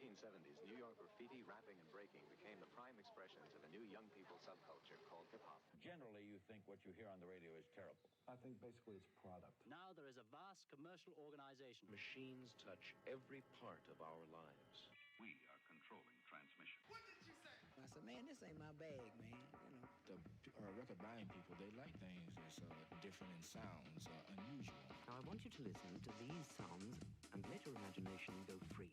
1970s, New York graffiti, rapping, and breaking became the prime expressions of a new young people subculture called hip-hop. Generally, you think what you hear on the radio is terrible. I think basically it's product. Now there is a vast commercial organization. Machines touch every part of our lives. We are controlling transmission. What did you say? I said, man, this ain't my bag, man. You know. The record buying people, they like things that's different in sounds, unusual. Now I want you to listen to these sounds and let your imagination go free.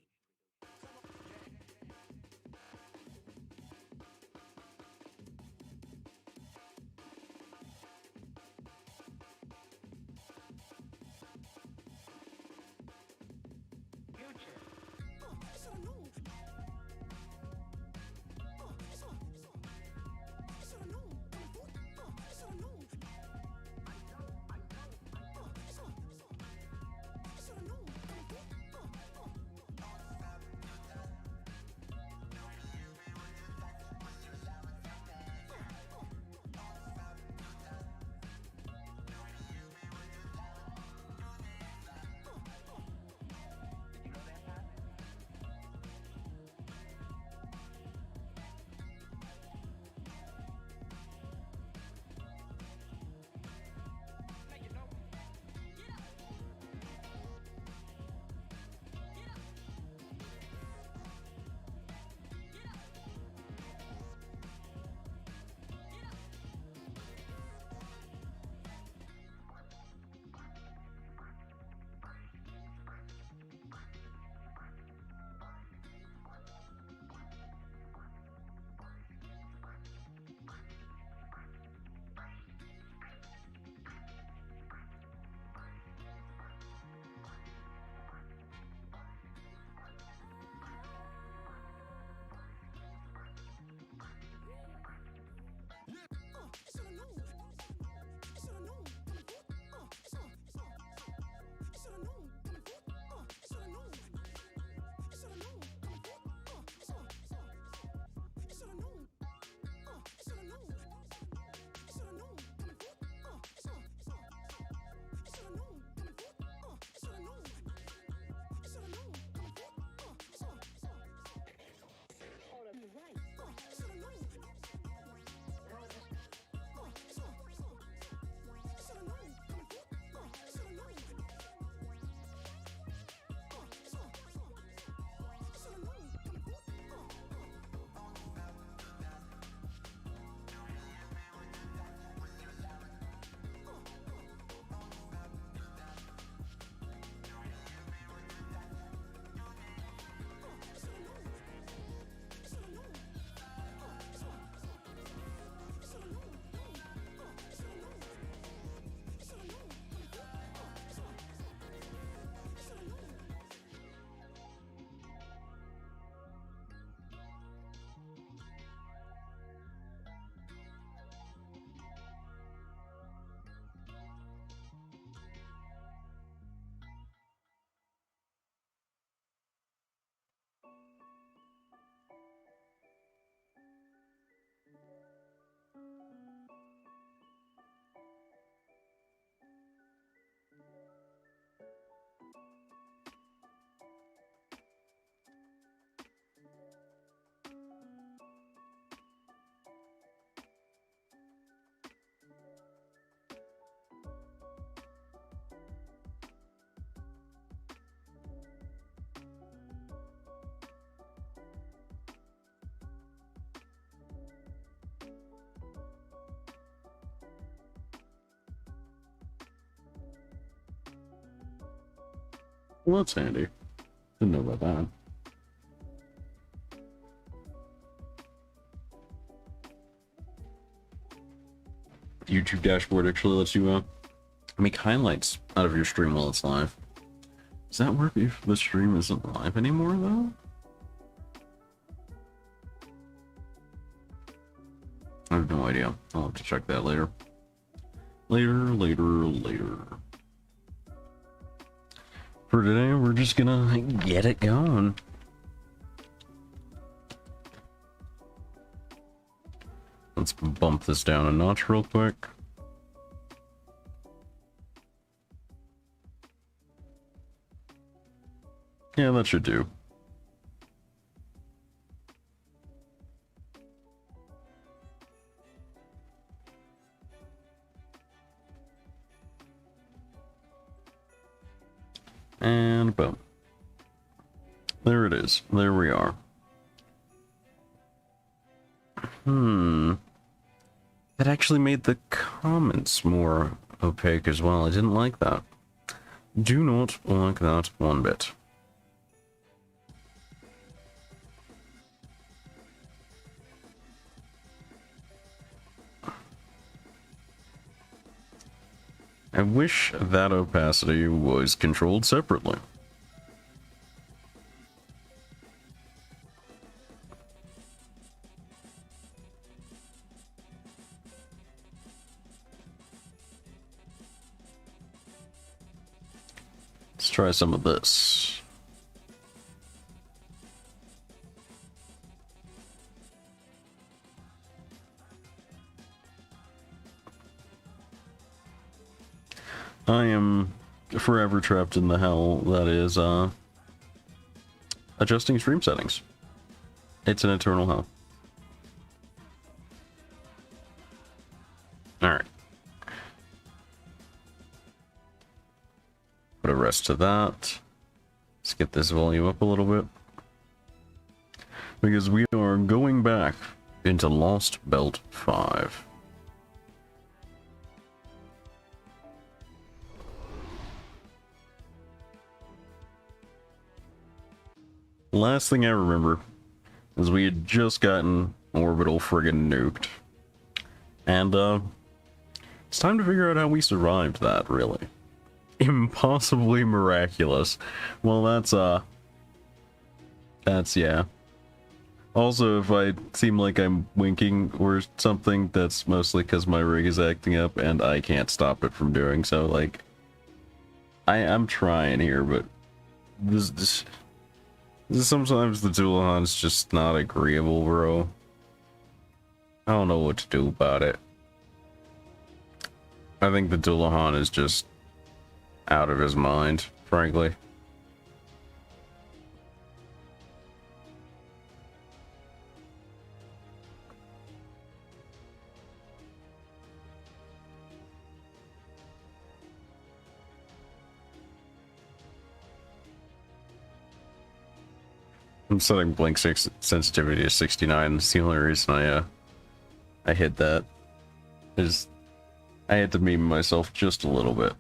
Well, that's handy. Didn't know about that. The YouTube dashboard actually lets you make highlights out of your stream while it's live. Does that work if the stream isn't live anymore, though? I have no idea. I'll have to check that later. Later. For today, we're just gonna get it going. Let's bump this down a notch real quick. Yeah, that should do. And boom. There it is. There we are. That actually made the comments more opaque as well. I didn't like that. Do not like that one bit. I wish that opacity was controlled separately. Let's try some of this. I am forever trapped in the hell that is adjusting stream settings. It's an eternal hell. Alright. Put a rest to that. Let's get this volume up a little bit. Because we are going back into Lost Belt 5. Last thing I remember is we had just gotten Orbital friggin' nuked. And, it's time to figure out how we survived that, really. Impossibly miraculous. Well, that's, yeah. Also, if I seem like I'm winking or something, that's mostly because my rig is acting up and I can't stop it from doing so. Like, I'm trying here, but this sometimes the Dualahan's just not agreeable, bro. I don't know what to do about it. I think the Dualahan is just out of his mind, frankly. I'm setting blink sensitivity to 69. That's the only reason I hit that. Is I had to meme myself just a little bit.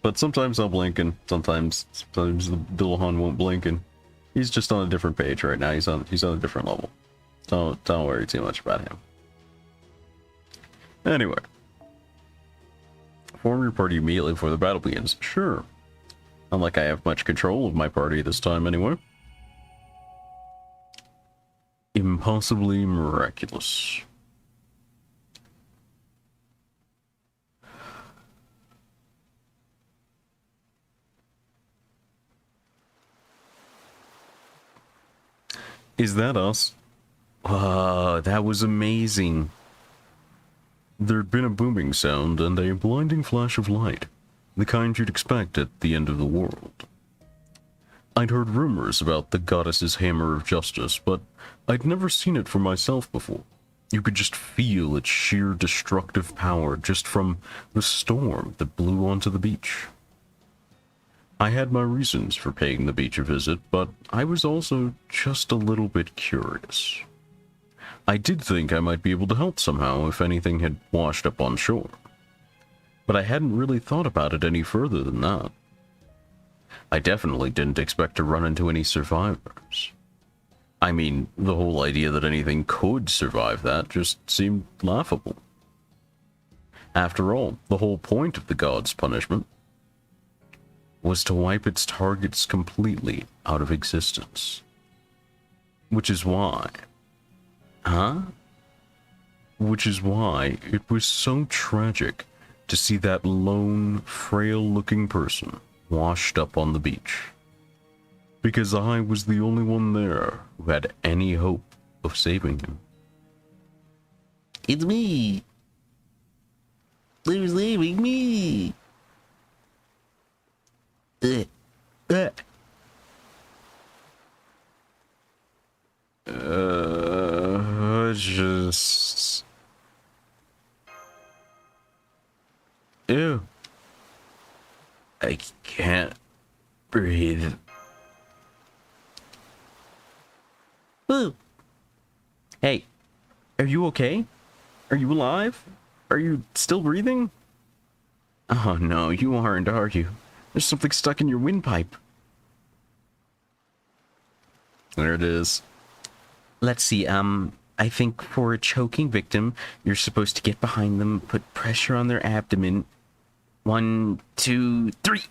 But sometimes I'll blink and sometimes the Dualahan won't blink, and he's just on a different page right now. He's on a different level. Don't worry too much about him. Anyway. Form your party immediately before the battle begins. Sure. Not like I have much control of my party this time anyway. Impossibly miraculous. Is that us? That was amazing. There'd been a booming sound and a blinding flash of light, the kind you'd expect at the end of the world. I'd heard rumors about the goddess's hammer of justice, but I'd never seen it for myself before. You could just feel its sheer destructive power just from the storm that blew onto the beach. I had my reasons for paying the beach a visit, but I was also just a little bit curious. I did think I might be able to help somehow if anything had washed up on shore, but I hadn't really thought about it any further than that. I definitely didn't expect to run into any survivors. I mean, the whole idea that anything could survive that just seemed laughable. After all, the whole point of the god's punishment was to wipe its targets completely out of existence. Which is why... Which is why it was so tragic to see that lone, frail-looking person washed up on the beach. Because I was the only one there who had any hope of saving him. It's me! They're saving me! Just... Ew. I can't Breathe. Ooh. Hey, are you okay? Are you alive? Are you still breathing? Oh no, you aren't, are you? There's something stuck in your windpipe. There it is. Let's see, I think for a choking victim, you're supposed to get behind them, put pressure on their abdomen. 1, 2, 3.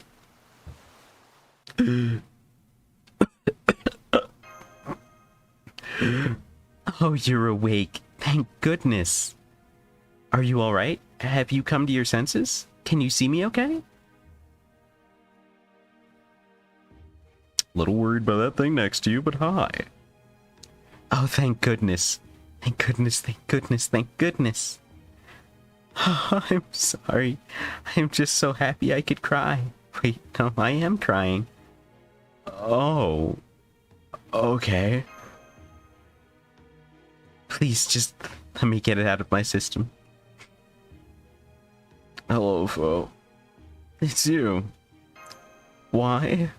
Oh, you're awake. Thank goodness. Are you alright? Have you come to your senses? Can you see me okay? Little worried by that thing next to you, but hi. Oh, thank goodness. Thank goodness, thank goodness, thank goodness. I'm sorry. I'm just so happy I could cry. Wait, no, I am crying. Oh. Okay. Please, just let me get it out of my system. Hello, Fo. It's you. Why?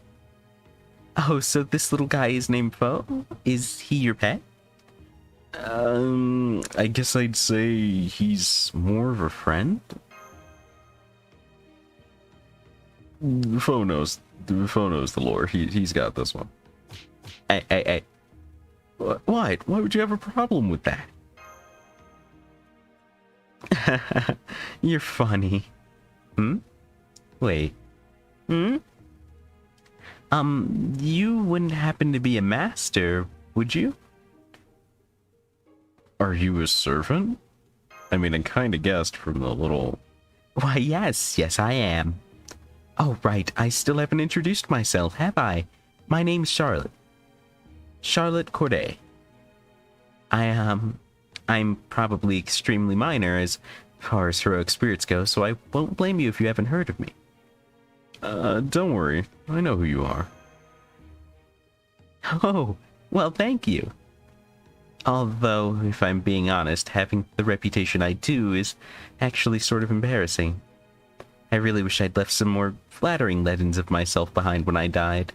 Oh, so this little guy is named Fo? Is he your pet? I guess I'd say he's more of a friend. Fo knows the lore. He's got this one. Hey. What? Why would you have a problem with that? You're funny. Wait. You wouldn't happen to be a master, would you? Are you a servant? I mean, I kinda guessed from the little... Why, yes, I am. Oh, right, I still haven't introduced myself, have I? My name's Charlotte. Charlotte Corday. I'm probably extremely minor as far as heroic spirits go, so I won't blame you if you haven't heard of me. Don't worry. I know who you are. Oh, well, thank you. Although, if I'm being honest, having the reputation I do is actually sort of embarrassing. I really wish I'd left some more flattering legends of myself behind when I died.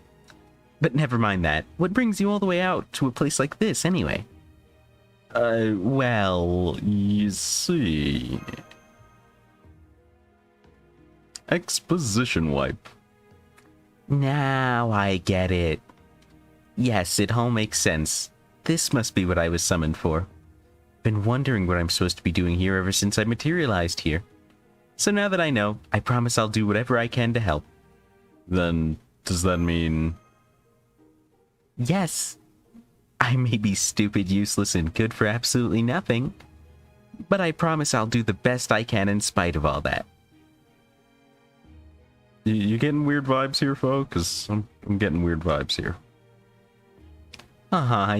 But never mind that. What brings you all the way out to a place like this, anyway? Well, you see... Exposition wipe. Now I get it. Yes, it all makes sense. This must be what I was summoned for. Been wondering what I'm supposed to be doing here ever since I materialized here. So now that I know, I promise I'll do whatever I can to help. Then, does that mean... Yes. I may be stupid, useless, and good for absolutely nothing. But I promise I'll do the best I can in spite of all that. You getting weird vibes here, folks? Because I'm getting weird vibes here.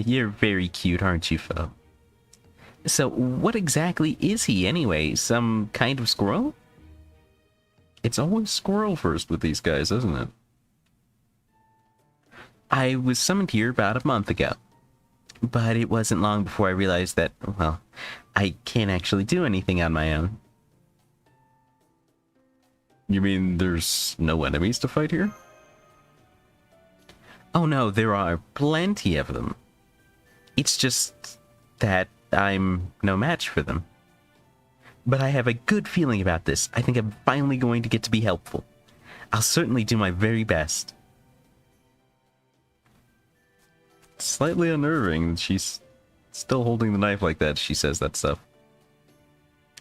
You're very cute, aren't you, Fo? So, what exactly is he, anyway? Some kind of squirrel? It's always squirrel first with these guys, isn't it? I was summoned here about a month ago. But it wasn't long before I realized that, well, I can't actually do anything on my own. You mean there's no enemies to fight here? Oh no, there are plenty of them. It's just that I'm no match for them. But I have a good feeling about this. I think I'm finally going to get to be helpful. I'll certainly do my very best. Slightly unnerving that she's still holding the knife like that. She says that stuff.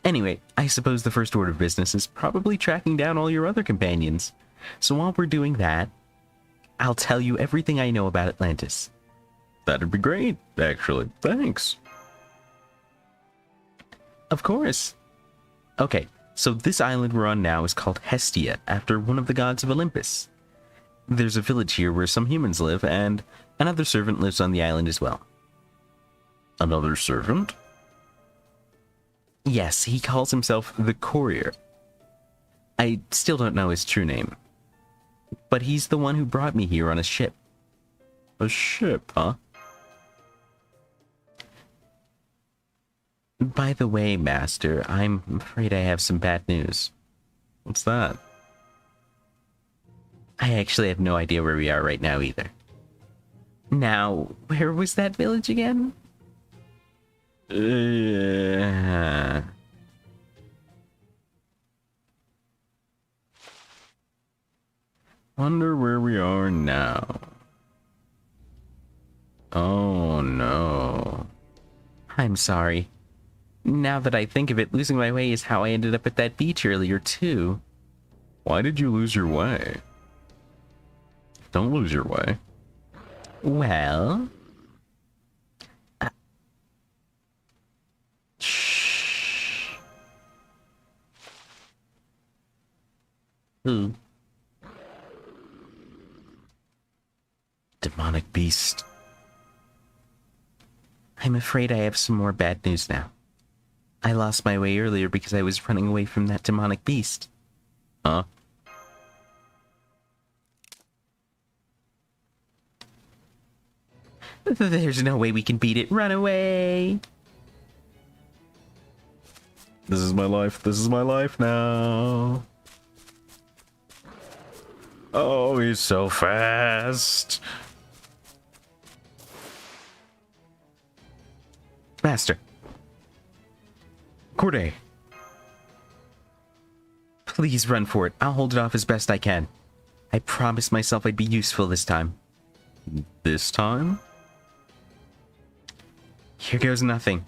Anyway, I suppose the first order of business is probably tracking down all your other companions. So while we're doing that, I'll tell you everything I know about Atlantis. That'd be great, actually. Thanks. Of course. Okay, so this island we're on now is called Hestia, after one of the gods of Olympus. There's a village here where some humans live, and another servant lives on the island as well. Another servant? Yes, he calls himself the Courier. I still don't know his true name. But he's the one who brought me here on a ship. A ship, huh? By the way, Master, I'm afraid I have some bad news. What's that? I actually have no idea where we are right now either. Now, where was that village again? Wonder where we are now. Oh no. I'm sorry. Now that I think of it, losing my way is how I ended up at that beach earlier too. Why did you lose your way? Don't lose your way. Well... shh. Who? Demonic beast. I'm afraid I have some more bad news now. I lost my way earlier because I was running away from that demonic beast. Huh? There's no way we can beat it. Run away! This is my life. This is my life now. Oh, he's so fast. Master. Corday. Please run for it. I'll hold it off as best I can. I promised myself I'd be useful this time. This time? Here goes nothing.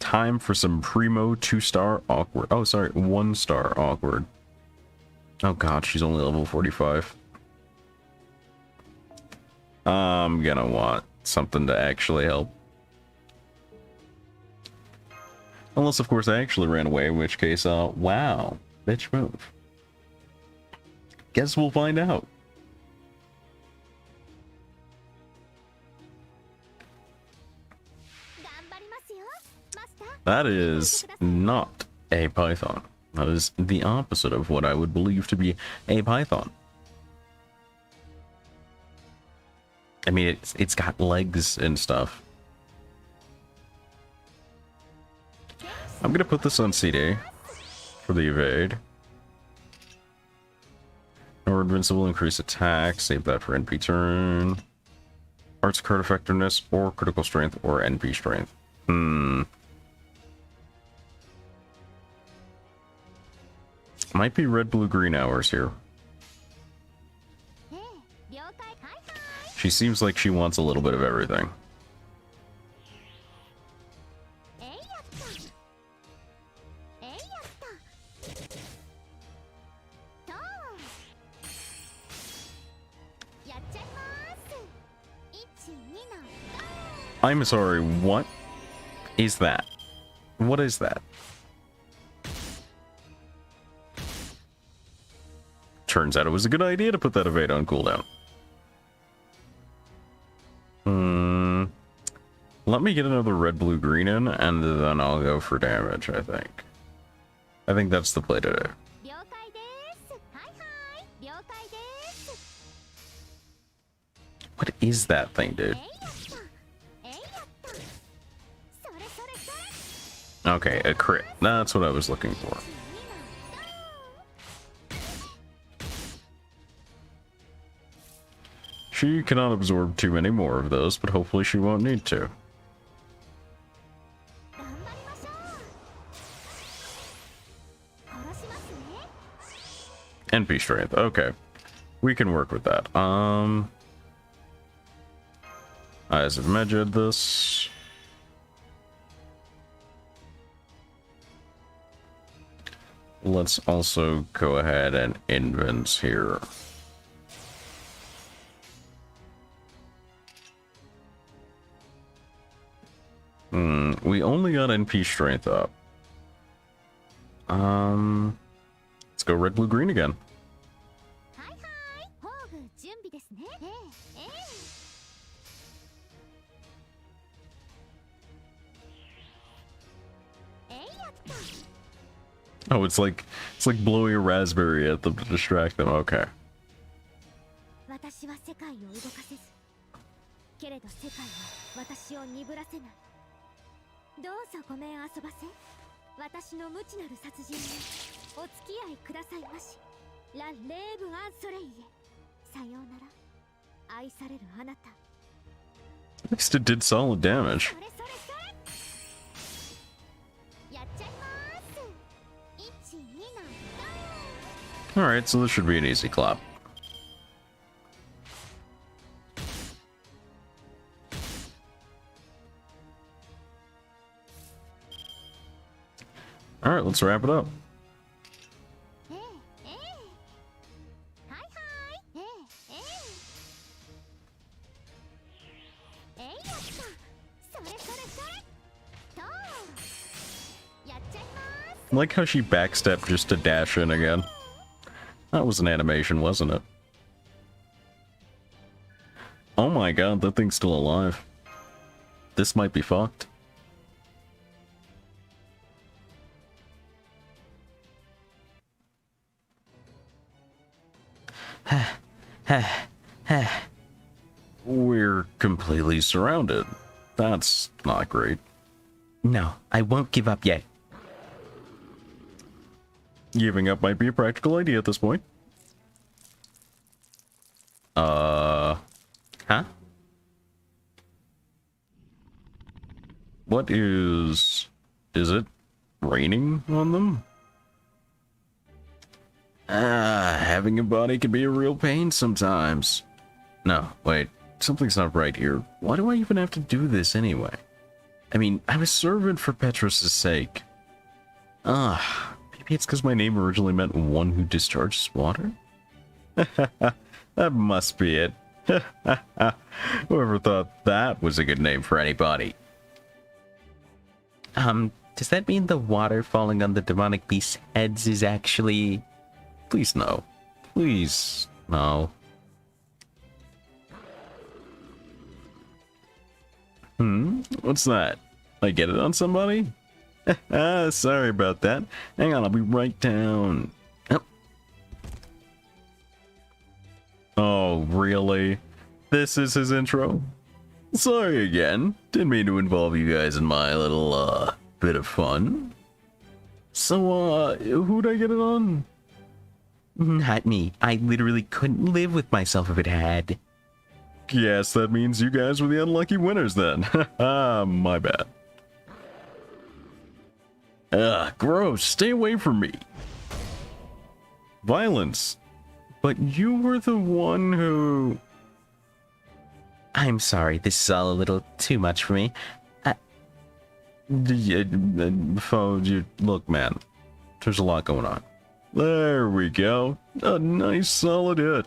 Time for some primo 2-star awkward. Oh, sorry, 1-star awkward. Oh god, she's only level 45. I'm gonna want something to actually help. Unless, of course, I actually ran away, in which case, wow. Bitch move. Guess we'll find out. That is not a python. That is the opposite of what I would believe to be a python. I mean, it's got legs and stuff. I'm gonna put this on CD for the evade. Or invincible, increase attack, save that for NP turn. Arts card effectiveness, or critical strength, or NP strength. Might be red, blue, green hours here. She seems like she wants a little bit of everything. I'm sorry, what is that? What is that? Turns out it was a good idea to put that evade on cooldown. Let me get another red, blue, green in, and then I'll go for damage, I think. I think that's the play today. What is that thing, dude? Okay, a crit. That's what I was looking for. She cannot absorb too many more of those, but hopefully she won't need to. NP strength, okay. We can work with that. Eyes of Medjed this. Let's also go ahead and invent here. We only got NP strength up. Let's go red, blue, green again. Oh, it's like blowing a raspberry at them to distract them. Okay. お付き合いくださいまし。ラ・レーブ・アンソレイエ。さようなら。愛されるあなた。 At least it did solid damage. それそれそれ。やっちゃいます。1、2の Alright, so this should be an easy clap. Alright, let's wrap it up. ええええはいはいえええええいやったそれそれそれとやっちゃいます I like how she backstepped just to dash in again. That was an animation, wasn't it? Oh my god, that thing's still alive. This might be fucked. We're completely surrounded. That's not great. No, I won't give up yet. Giving up might be a practical idea at this point. Huh? What is it raining on them? Having a body can be a real pain sometimes. No, wait, something's not right here. Why do I even have to do this anyway? I mean, I'm a servant for Petros's sake. Maybe it's because my name originally meant one who discharges water? That must be it. Whoever thought that was a good name for anybody? Does that mean the water falling on the demonic beast's heads is actually... Please no. Please no. What's that? I get it on somebody? Sorry about that. Hang on, I'll be right down. Oh, really? This is his intro? Sorry again. Didn't mean to involve you guys in my little, bit of fun. So, who'd I get it on? Not me. I literally couldn't live with myself if it had. Yes, that means you guys were the unlucky winners then. My bad. Ugh, gross. Stay away from me. Violence. But you were the one who... I'm sorry, this is all a little too much for me. Look, man. There's a lot going on. There we go. A nice solid hit.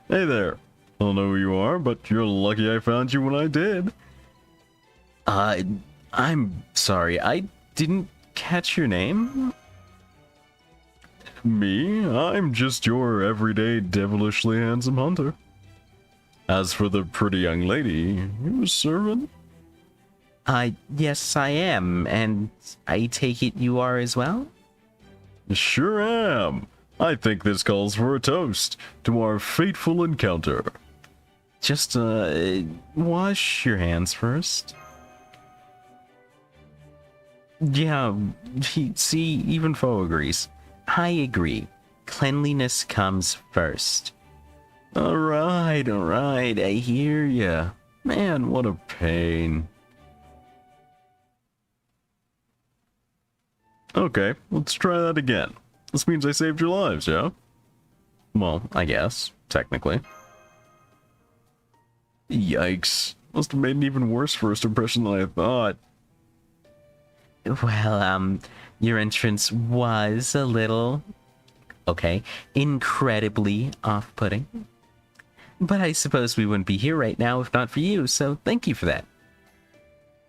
Hey there. I don't know who you are, but you're lucky I found you when I did. I'm sorry, I didn't catch your name? Me? I'm just your everyday devilishly handsome hunter. As for the pretty young lady, you a servant? Yes I am, and I take it you are as well? Sure am. I think this calls for a toast to our fateful encounter. Just, wash your hands first. Yeah, see, even Foe agrees. I agree. Cleanliness comes first. Alright, I hear ya. Man, what a pain. Okay, let's try that again. This means I saved your lives, yeah? Well, I guess, technically. Yikes. Must have made an even worse first impression than I thought. Well, your entrance was a little... okay, incredibly off-putting. But I suppose we wouldn't be here right now if not for you, so thank you for that.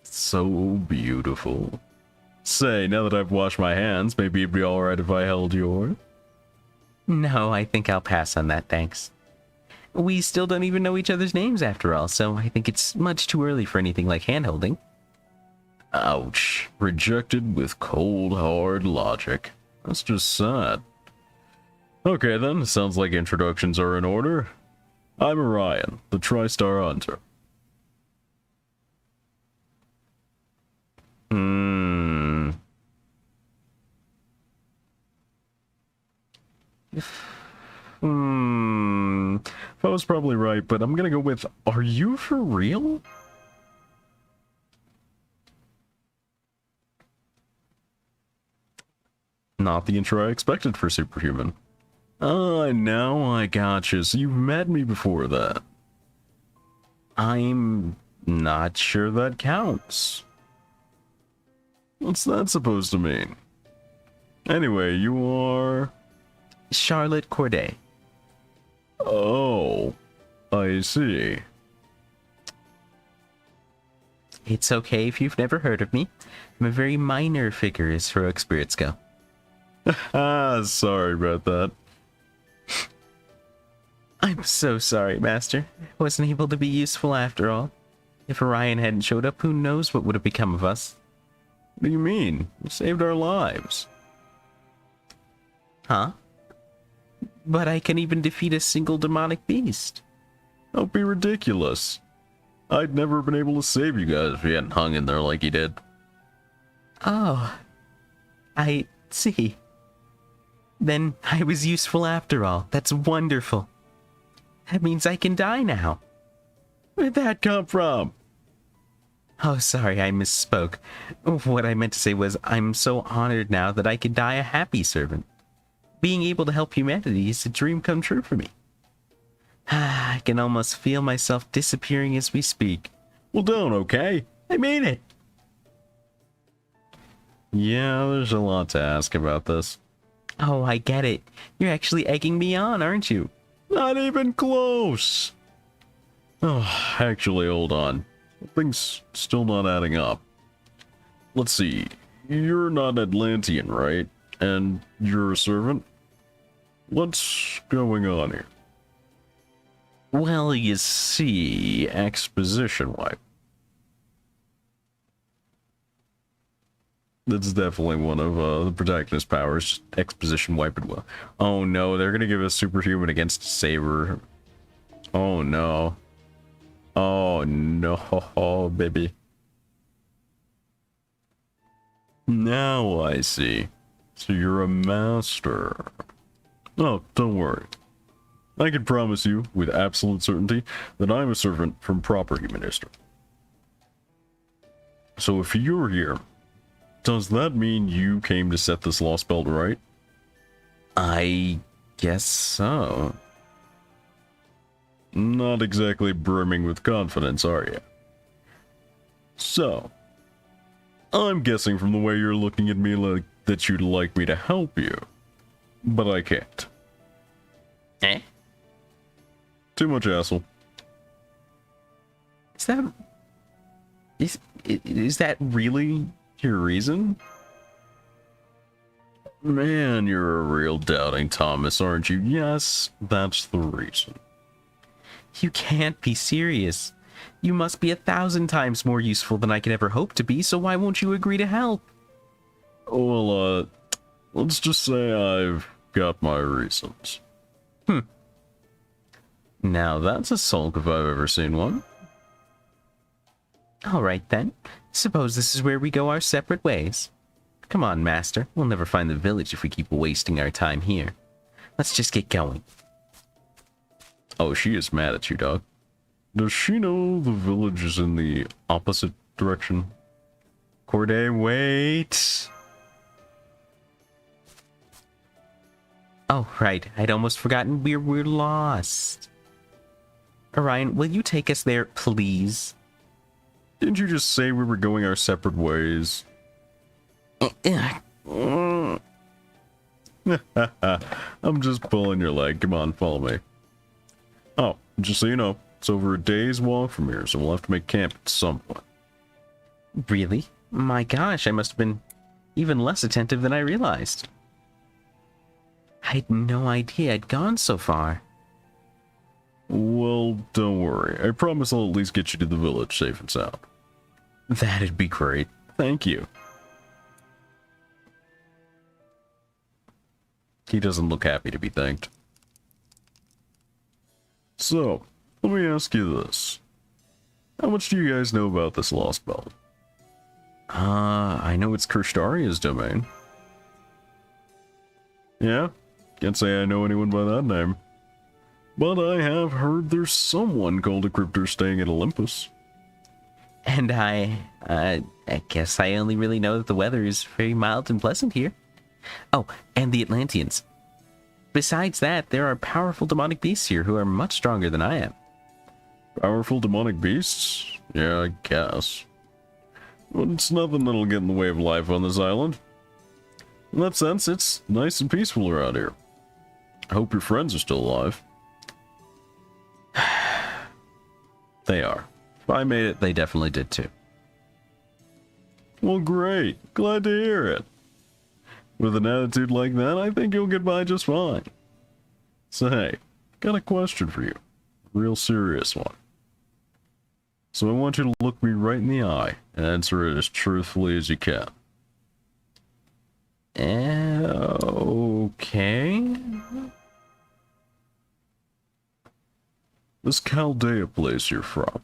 So beautiful. Say, now that I've washed my hands, maybe it'd be alright if I held yours? No, I think I'll pass on that, thanks. We still don't even know each other's names after all, so I think it's much too early for anything like hand-holding. Ouch. Rejected with cold, hard logic. That's just sad. Okay then, sounds like introductions are in order. I'm Orion, the Tri-Star Hunter. I was probably right, but I'm gonna go with, are you for real? Not the intro I expected for Superhuman. Ah, now I gotcha. So you've met me before that. I'm not sure that counts. What's that supposed to mean? Anyway, you are... Charlotte Corday. Oh, I see. It's okay if you've never heard of me. I'm a very minor figure as heroic spirits go. Ah, sorry about that. I'm so sorry, Master. I wasn't able to be useful after all. If Orion hadn't showed up, who knows what would have become of us? What do you mean? You saved our lives. Huh? But I can even defeat a single demonic beast. Don't be ridiculous. I'd never been able to save you guys if you hadn't hung in there like you did. Oh, I see. Then I was useful after all. That's wonderful. That means I can die now. Where'd that come from? Oh, sorry, I misspoke. What I meant to say was, I'm so honored now that I can die a happy servant. Being able to help humanity is a dream come true for me. I can almost feel myself disappearing as we speak. Well, don't, okay? I mean it. Yeah, there's a lot to ask about this. Oh, I get it. You're actually egging me on, aren't you? Not even close. Oh, actually, hold on. Things still not adding up. Let's see. You're not Atlantean, right? And you're a servant? What's going on here? Well, you see, Exposition wipe. That's definitely one of the protagonist's powers, just exposition wipe it well. Oh no, they're gonna give us Superhuman against Saber. Oh no. Oh no, baby. Now I see. So you're a master. Oh, don't worry. I can promise you, with absolute certainty, that I'm a servant from proper human history. So if you're here, does that mean you came to set this lost belt right? I guess so. Not exactly brimming with confidence, are you? So, I'm guessing from the way you're looking at me like that you'd like me to help you. But I can't. Eh? Too much hassle. Is that really your reason? Man, you're a real doubting Thomas, aren't you? Yes, that's the reason. You can't be serious. You must be 1,000 times more useful than I could ever hope to be, so why won't you agree to help? Well, let's just say I've got my reasons. Now that's a sulk if I've ever seen one. Alright then. Suppose this is where we go our separate ways. Come on, Master. We'll never find the village if we keep wasting our time here. Let's just get going. Oh, she is mad at you, dog. Does she know the village is in the opposite direction? Corday, wait! Oh, right. I'd almost forgotten we're lost. Orion, will you take us there, please? Didn't you just say we were going our separate ways? I'm just pulling your leg. Come on, follow me. Oh, just so you know, it's over a day's walk from here, so we'll have to make camp at some point. Really? My gosh, I must have been even less attentive than I realized. I had no idea I'd gone so far. Well, don't worry. I promise I'll at least get you to the village safe and sound. That'd be great. Thank you. He doesn't look happy to be thanked. So, let me ask you this. How much do you guys know about this lost belt? I know it's Kirstaria's domain. Yeah? Can't say I know anyone by that name. But I have heard there's someone called a Cryptor staying at Olympus. And I guess I only really know that the weather is very mild and pleasant here. Oh, and the Atlanteans. Besides that, there are powerful demonic beasts here who are much stronger than I am. Powerful demonic beasts? Yeah, I guess. But it's nothing that'll get in the way of life on this island. In that sense, it's nice and peaceful around here. I hope your friends are still alive. They are. If I made it, they definitely did too. Well, great. Glad to hear it. With an attitude like that, I think you'll get by just fine. So hey, got a question for you. Real serious one. So I want you to look me right in the eye and answer it as truthfully as you can. Okay. This Chaldea place you're from,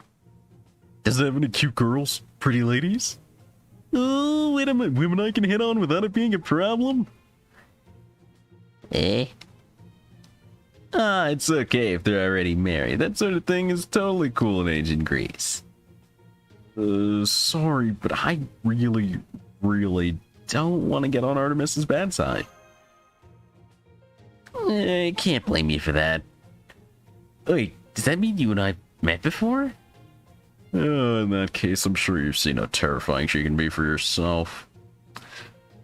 does it have any cute girls? Pretty ladies? Oh, wait a minute. Women I can hit on without it being a problem? It's okay if they're already married. That sort of thing is totally cool in ancient Greece. Sorry, but I really Don't want to get on Artemis's bad side. I can't blame you for that. Wait, does that mean you and I met before? In that case, I'm sure you've seen how terrifying she can be for yourself.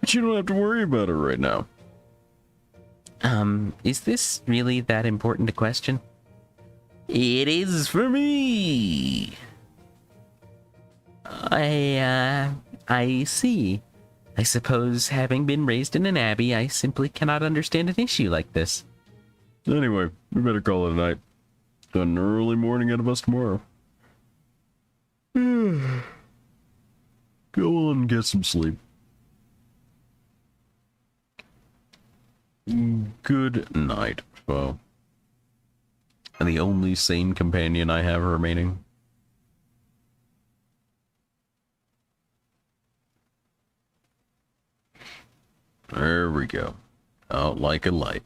But you don't have to worry about her right now. Is this really that important a question? It is for me! I see. I suppose, having been raised in an abbey, I simply cannot understand an issue like this. Anyway, we better call it a night. Got an early morning out of us tomorrow. Go on and get some sleep. Good night, foe. And the only sane companion I have remaining. There we go. Out like a light.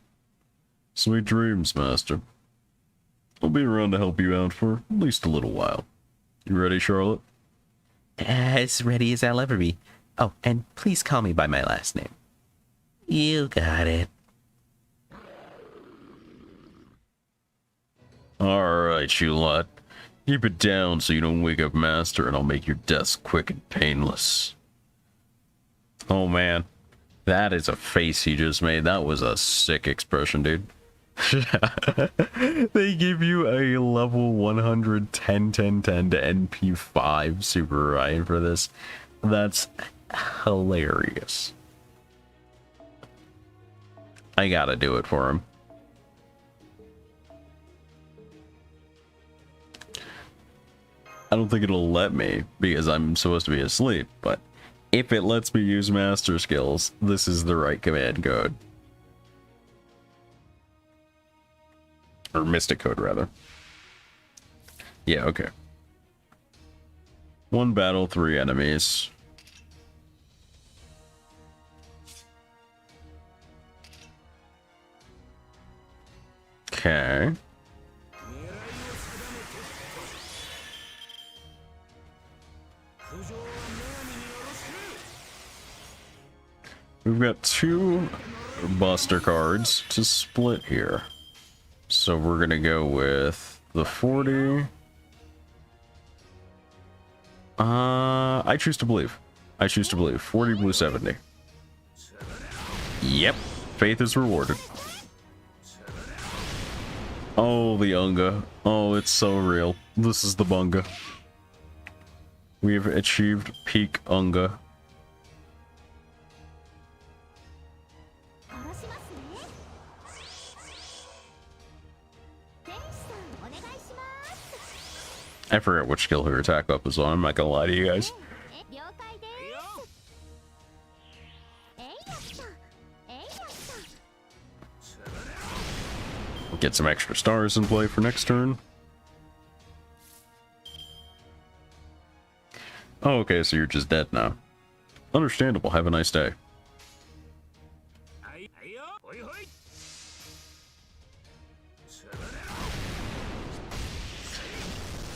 Sweet dreams, Master. I'll be around to help you out for at least a little while. You ready, Charlotte? As ready as I'll ever be. Oh, and please call me by my last name. You got it. Alright, you lot. Keep it down so you don't wake up Master, and I'll make your deaths quick and painless. Oh man, that is a face he just made. That was a sick expression, dude. They give you a level 100 10 to NP5 Super Ryan for this. That's hilarious. I gotta do it for him. I don't think it'll let me because I'm supposed to be asleep, but if it lets me use master skills, this is the right command code. Or mystic code, rather. Yeah, okay. 1 battle, 3 enemies. Okay. We've got 2 buster cards to split here. So we're gonna go with the 40. I choose to believe. I choose to believe. 40 blue 70. Yep. Faith is rewarded. Oh, the Unga. Oh, it's so real. This is the Bunga. We've achieved peak Unga. I forget which skill her attack up is on. I'm not gonna lie to you guys. Get some extra stars in play for next turn. Oh, okay, so you're just dead now. Understandable. Have a nice day.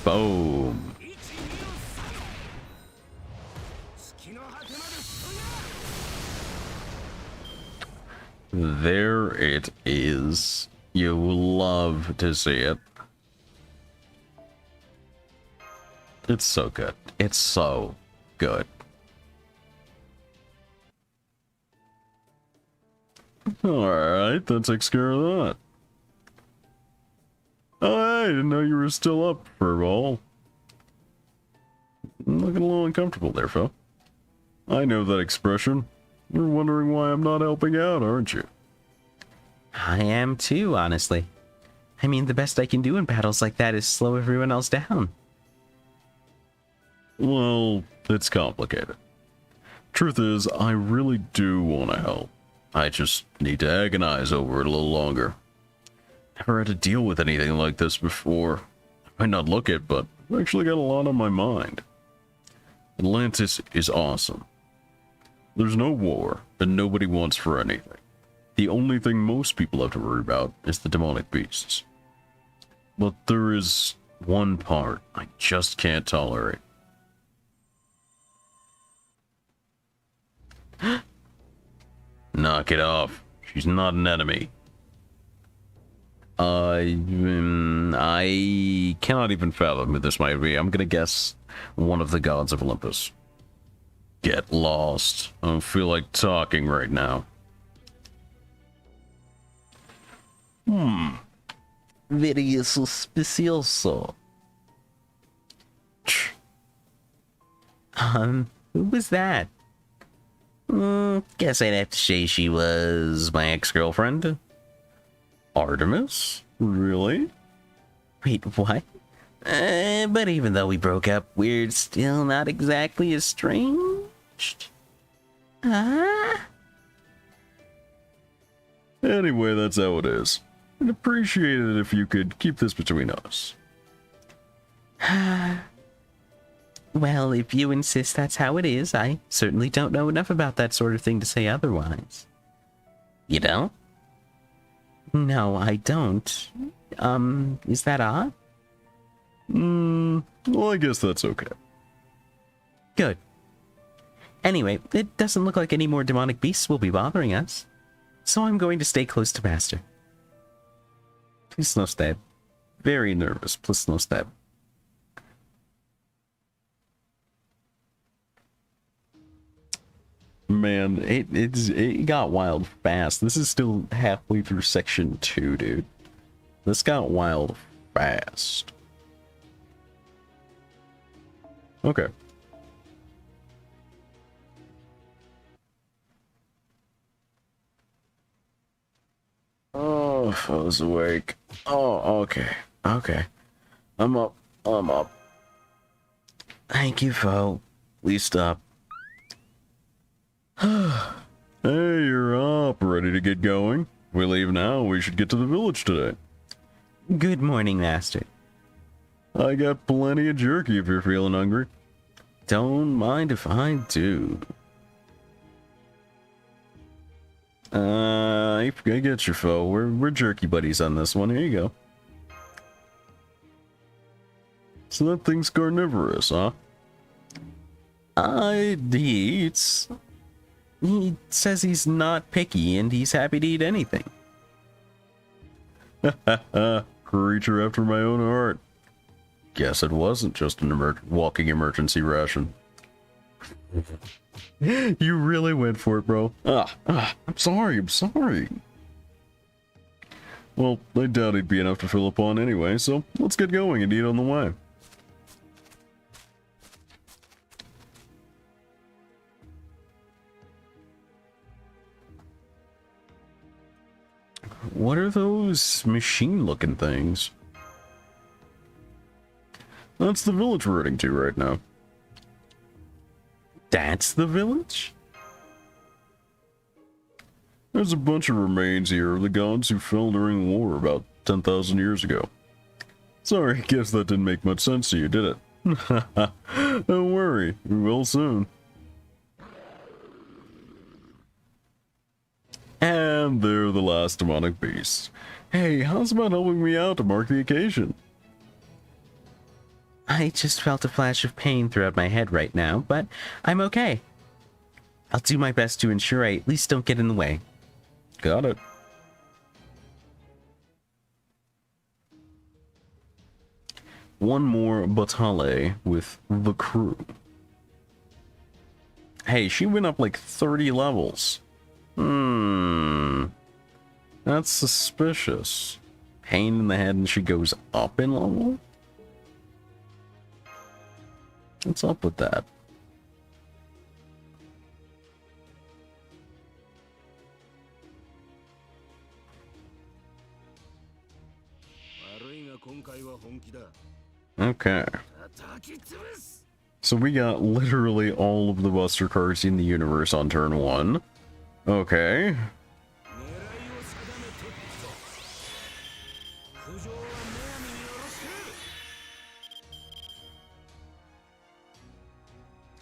Boom. There it is. You love to see it. It's so good. It's so good. Alright, that takes care of that. Oh, I didn't know you were still up, Furball. I'm looking a little uncomfortable there, Phil. I know that expression. You're wondering why I'm not helping out, aren't you? I am too, honestly. I mean, the best I can do in battles like that is slow everyone else down. Well, it's complicated. Truth is, I really do want to help. I just need to agonize over it a little longer. Never had to deal with anything like this before. I might not look it, but I've actually got a lot on my mind. Atlantis is awesome. There's no war, and nobody wants for anything. The only thing most people have to worry about is the demonic beasts. But there is one part I just can't tolerate. Knock it off. She's not an enemy. I cannot even fathom who this might be. I'm gonna guess one of the gods of Olympus. Get lost. I don't feel like talking right now. Very suspicioso. Who was that? Guess I'd have to say she was my ex-girlfriend. Artemis? Really? Wait, what? But even though we broke up, we're still not exactly estranged. Anyway, that's how it is. I'd appreciate it if you could keep this between us. Well, if you insist that's how it is, I certainly don't know enough about that sort of thing to say otherwise. You don't? No, I don't. Is that odd? Well, I guess that's okay. Good. Anyway, it doesn't look like any more demonic beasts will be bothering us. So I'm going to stay close to Master. Please no stab. Very nervous. Please no stab. Man, it got wild fast. This is still halfway through section 2, dude. This got wild fast. Okay. Oh, I was awake. Oh, okay. Okay. I'm up. I'm up. Thank you, Foe. Please stop. Hey, you're up. Ready to get going? We leave now. We should get to the village today. Good morning, Master. I got plenty of jerky if you're feeling hungry. Don't mind if I do. I get your foe. We're jerky buddies on this one. Here you go. So that thing's carnivorous, huh? He eats. He says he's not picky and he's happy to eat anything. Creature after my own heart. Guess it wasn't just an walking emergency ration. You really went for it, bro. I'm sorry. Well, I doubt he'd be enough to fill upon anyway, so let's get going and eat on the way. What are those machine-looking things? That's the village we're heading to right now. That's the village? There's a bunch of remains here of the gods who fell during war about 10,000 years ago. Sorry, guess that didn't make much sense to you, did it? Don't worry, we will soon. And they're the last demonic beasts. Hey, how's about helping me out to mark the occasion? I just felt a flash of pain throughout my head right now, but I'm okay. I'll do my best to ensure I at least don't get in the way. Got it. One more battale with the crew. Hey, she went up like 30 levels. That's suspicious. Pain in the head and she goes up in level? What's up with that? Okay. So we got literally all of the Buster cards in the universe on turn 1. Okay.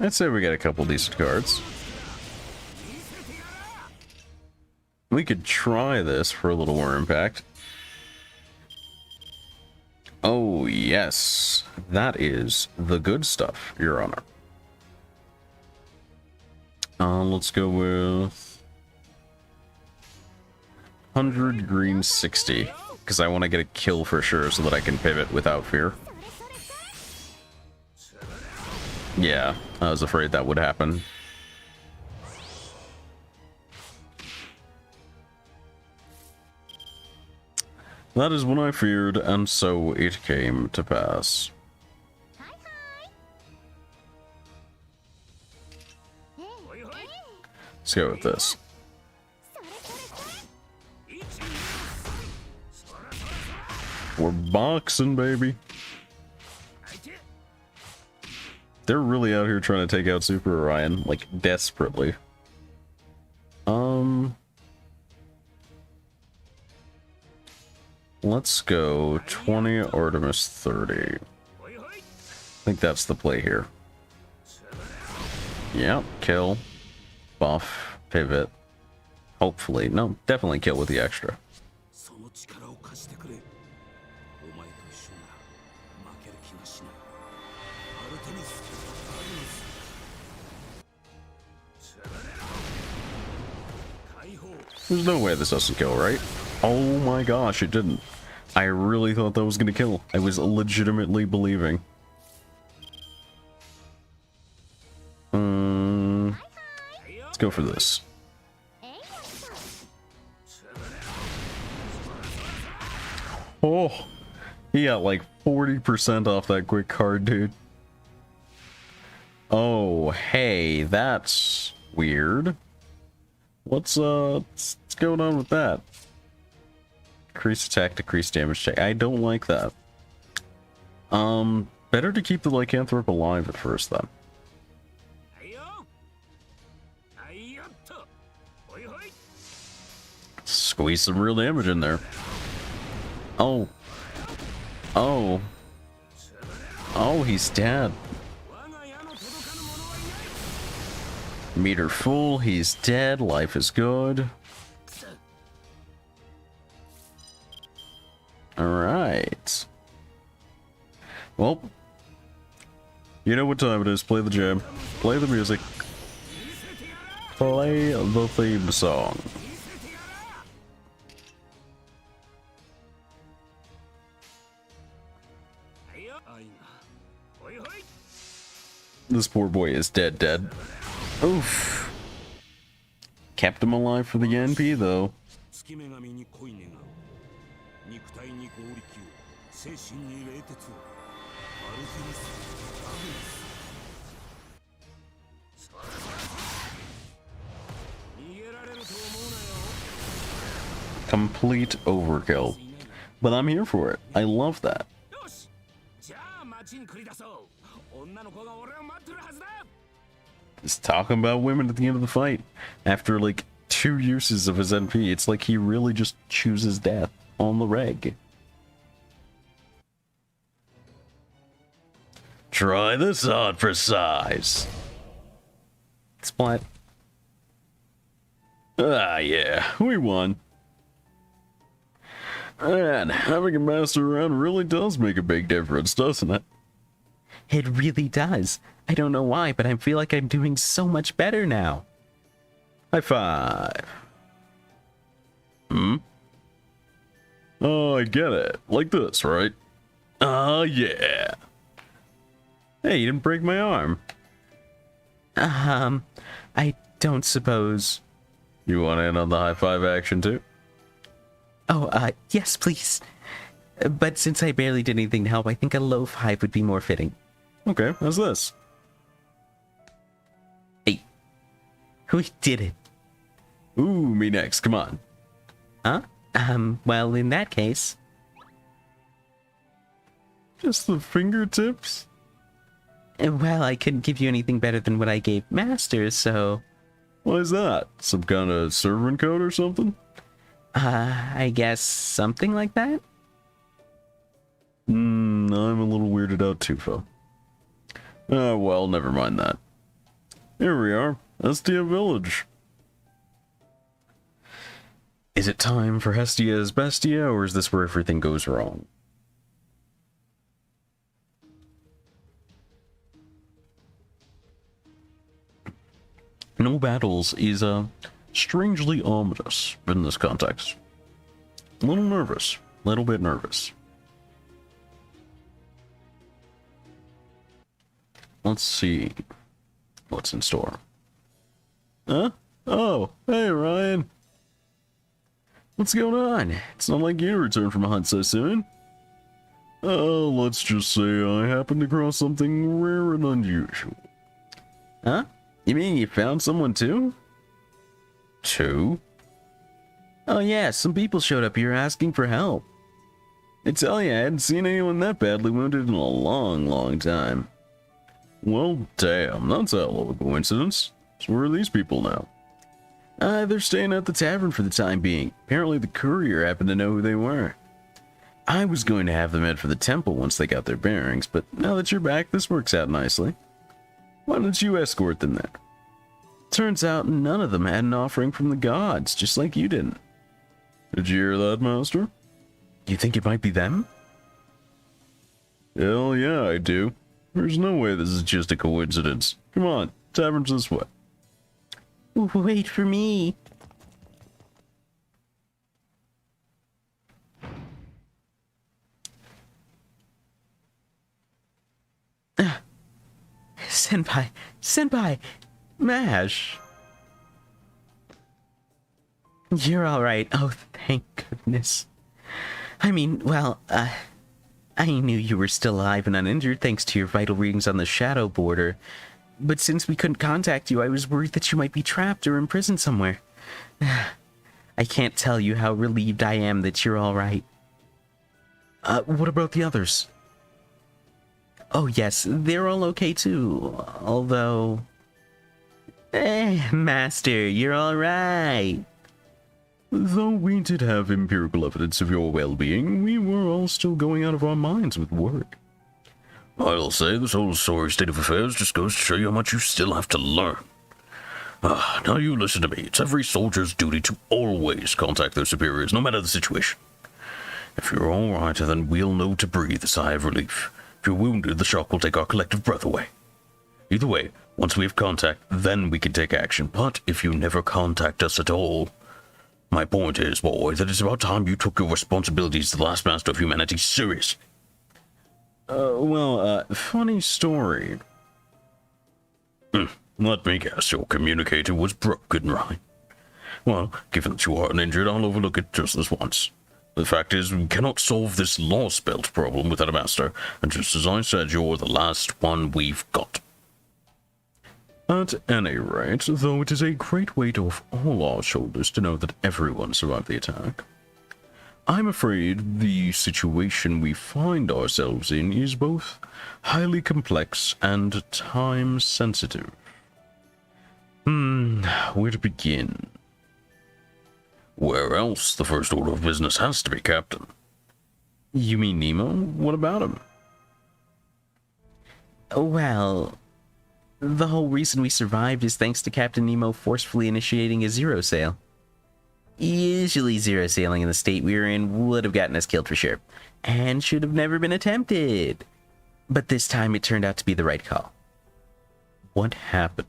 I'd say we got a couple decent cards. We could try this for a little more impact. Oh, yes. That is the good stuff, Your Honor. Let's go with 100 green 60, because I want to get a kill for sure so that I can pivot without fear. Yeah, I was afraid that would happen. That is what I feared, and so it came to pass. Let's go with this. We're boxing, baby. They're really out here trying to take out Super Orion, like, desperately. Let's go 20 Artemis 30. I think that's the play here. Yep, kill. Buff, pivot. Hopefully. No, definitely kill with the extra. There's no way this doesn't kill, right? Oh my gosh, it didn't. I really thought that was gonna kill. I was legitimately believing. Let's go for this. Oh, he got like 40% off that quick card, dude. Oh, hey, that's weird. What's going on with that? Decrease attack, decrease damage check. I don't like that. Better to keep the lycanthrope alive at first, then. Squeeze some real damage in there. Oh. Oh. Oh, he's dead. Meter full, he's dead, life is good. Alright. Well, you know what time it is. Play the jam. Play the music. Play the theme song. This poor boy is dead. Oof. Kept him alive for the NP, though. Complete overkill. But I'm here for it. I love that. He's talking about women at the end of the fight. After like 2 uses of his NP, it's like he really just chooses death on the reg. Try this on for size. Splat. Ah, yeah, we won. And having a master around really does make a big difference, doesn't it? It really does. I don't know why, but I feel like I'm doing so much better now. High five. Hmm? Oh, I get it. Like this, right? Yeah. Hey, you didn't break my arm. I don't suppose... You want in on the high five action too? Oh, yes, please. But since I barely did anything to help, I think a low five would be more fitting. Okay, how's this? Hey. We did it. Ooh, me next, come on. Huh? Well, in that case... Just the fingertips? Well, I couldn't give you anything better than what I gave Master, so... Why is that? Some kind of servant code or something? I guess something like that? I'm a little weirded out too, Phil. Oh, well, never mind that. Here we are, Hestia Village. Is it time for Hestia's Bestia, or is this where everything goes wrong? No battles is, strangely ominous in this context. A little nervous. A little bit nervous. Let's see what's in store. Huh? Oh, hey, Ryan. What's going on? It's not like you returned from a hunt so soon. Let's just say I happened to cross something rare and unusual. Huh? You mean you found someone too? Two? Oh yeah, some people showed up here asking for help. I tell you, I hadn't seen anyone that badly wounded in a long, long time. Well, damn, that's a hell of a coincidence. So where are these people now? They're staying at the tavern for the time being. Apparently the courier happened to know who they were. I was going to have them head for the temple once they got their bearings, but now that you're back, this works out nicely. Why don't you escort them there? Turns out none of them had an offering from the gods, just like you didn't. Did you hear that, Master? You think it might be them? Hell yeah, I do. There's no way this is just a coincidence. Come on, tavern's this way. Wait for me. Senpai, Mash. You're all right. Oh, thank goodness. I mean, well, I knew you were still alive and uninjured thanks to your vital readings on the shadow border. But since we couldn't contact you, I was worried that you might be trapped or imprisoned somewhere. I can't tell you how relieved I am that you're all right. What about the others? Oh yes, they're all okay too, although... Master, you're all right. Though we did have empirical evidence of your well-being, we were all still going out of our minds with worry. I'll say this whole sorry state of affairs just goes to show you how much you still have to learn. Now you listen to me. It's every soldier's duty to always contact their superiors, no matter the situation. If you're all right, then we'll know to breathe a sigh of relief. If you're wounded, the shock will take our collective breath away. Either way, once we have contact, then we can take action. But if you never contact us at all... My point is, boy, that it's about time you took your responsibilities to the last master of humanity seriously. Funny story. Let me guess, your communicator was broken, right? Well, given that you aren't injured, I'll overlook it just this once. The fact is, we cannot solve this LOSTBELT problem without a master, and just as I said, you're the last one we've got. At any rate, though it is a great weight off all our shoulders to know that everyone survived the attack, I'm afraid the situation we find ourselves in is both highly complex and time-sensitive. Where to begin? Where else the first order of business has to be, Captain. You mean Nemo? What about him? Well, the whole reason we survived is thanks to Captain Nemo forcefully initiating a zero sail. Usually zero sailing in the state we were in would have gotten us killed for sure, and should have never been attempted. But this time it turned out to be the right call. What happened?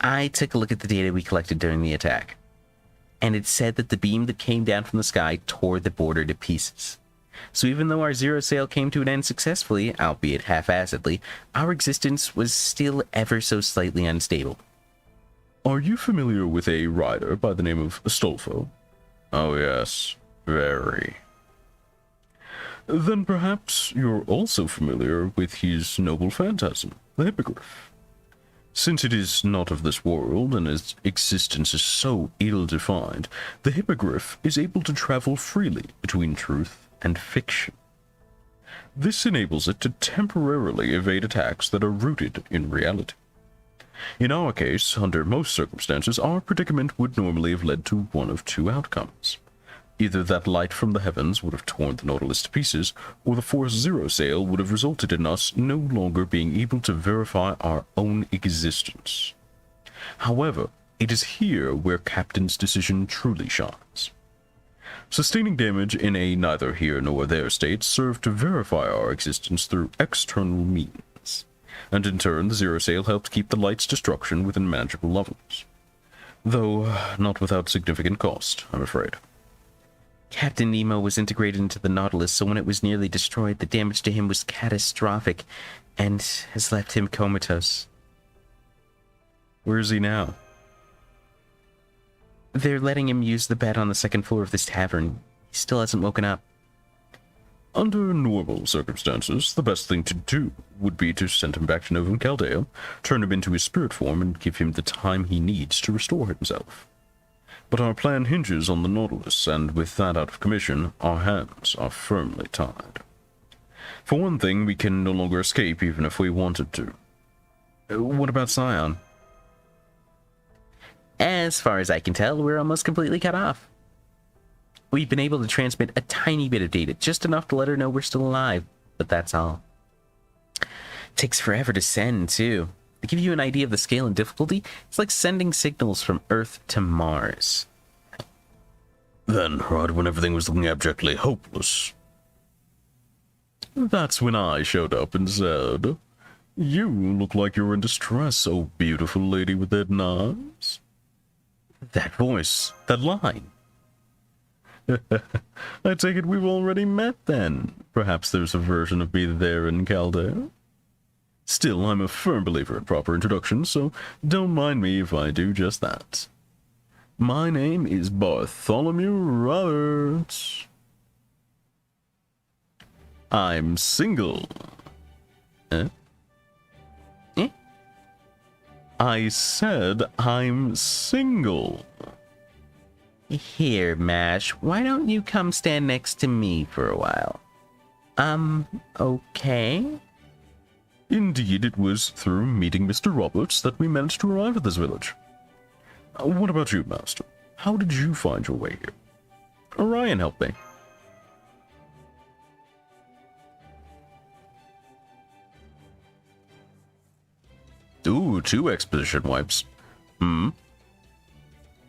I took a look at the data we collected during the attack, and it said that the beam that came down from the sky tore the border to pieces. So even though our zero sail came to an end successfully, albeit half-assedly, our existence was still ever so slightly unstable. Are you familiar with a rider by the name of Astolfo? Oh yes, very. Then perhaps you're also familiar with his noble phantasm, the Hippogriff. Since it is not of this world and its existence is so ill-defined, the Hippogriff is able to travel freely between truth and fiction. This enables it to temporarily evade attacks that are rooted in reality. In our case, under most circumstances, our predicament would normally have led to one of two outcomes. Either that light from the heavens would have torn the Nautilus to pieces, or the Force Zero sail would have resulted in us no longer being able to verify our own existence. However, it is here where Captain's decision truly shines. Sustaining damage in a neither here nor there state served to verify our existence through external means, and in turn the Zero sail helped keep the light's destruction within manageable levels. Though not without significant cost, I'm afraid. Captain Nemo was integrated into the Nautilus, so when it was nearly destroyed, the damage to him was catastrophic and has left him comatose. Where is he now? They're letting him use the bed on the second floor of this tavern. He still hasn't woken up. Under normal circumstances, the best thing to do would be to send him back to Novum Caldea, turn him into his spirit form, and give him the time he needs to restore himself. But our plan hinges on the Nautilus, and with that out of commission, our hands are firmly tied. For one thing, we can no longer escape even if we wanted to. What about Scion? As far as I can tell, we're almost completely cut off. We've been able to transmit a tiny bit of data, just enough to let her know we're still alive, but that's all. Takes forever to send, too. To give you an idea of the scale and difficulty, it's like sending signals from Earth to Mars. Then, right when everything was looking abjectly hopeless, that's when I showed up and said, "You look like you're in distress, oh beautiful lady with that eyes." That voice, that line. I take it we've already met then. Perhaps there's a version of me there in Caldea. Still, I'm a firm believer in proper introductions, so don't mind me if I do just that. My name is Bartholomew Roberts. I'm single. Eh? I said I'm single. Here, Mash, why don't you come stand next to me for a while? Okay? Indeed, it was through meeting Mr. Roberts that we managed to arrive at this village. What about you, Master? How did you find your way here? Orion helped me. Ooh, 2 exposition wipes.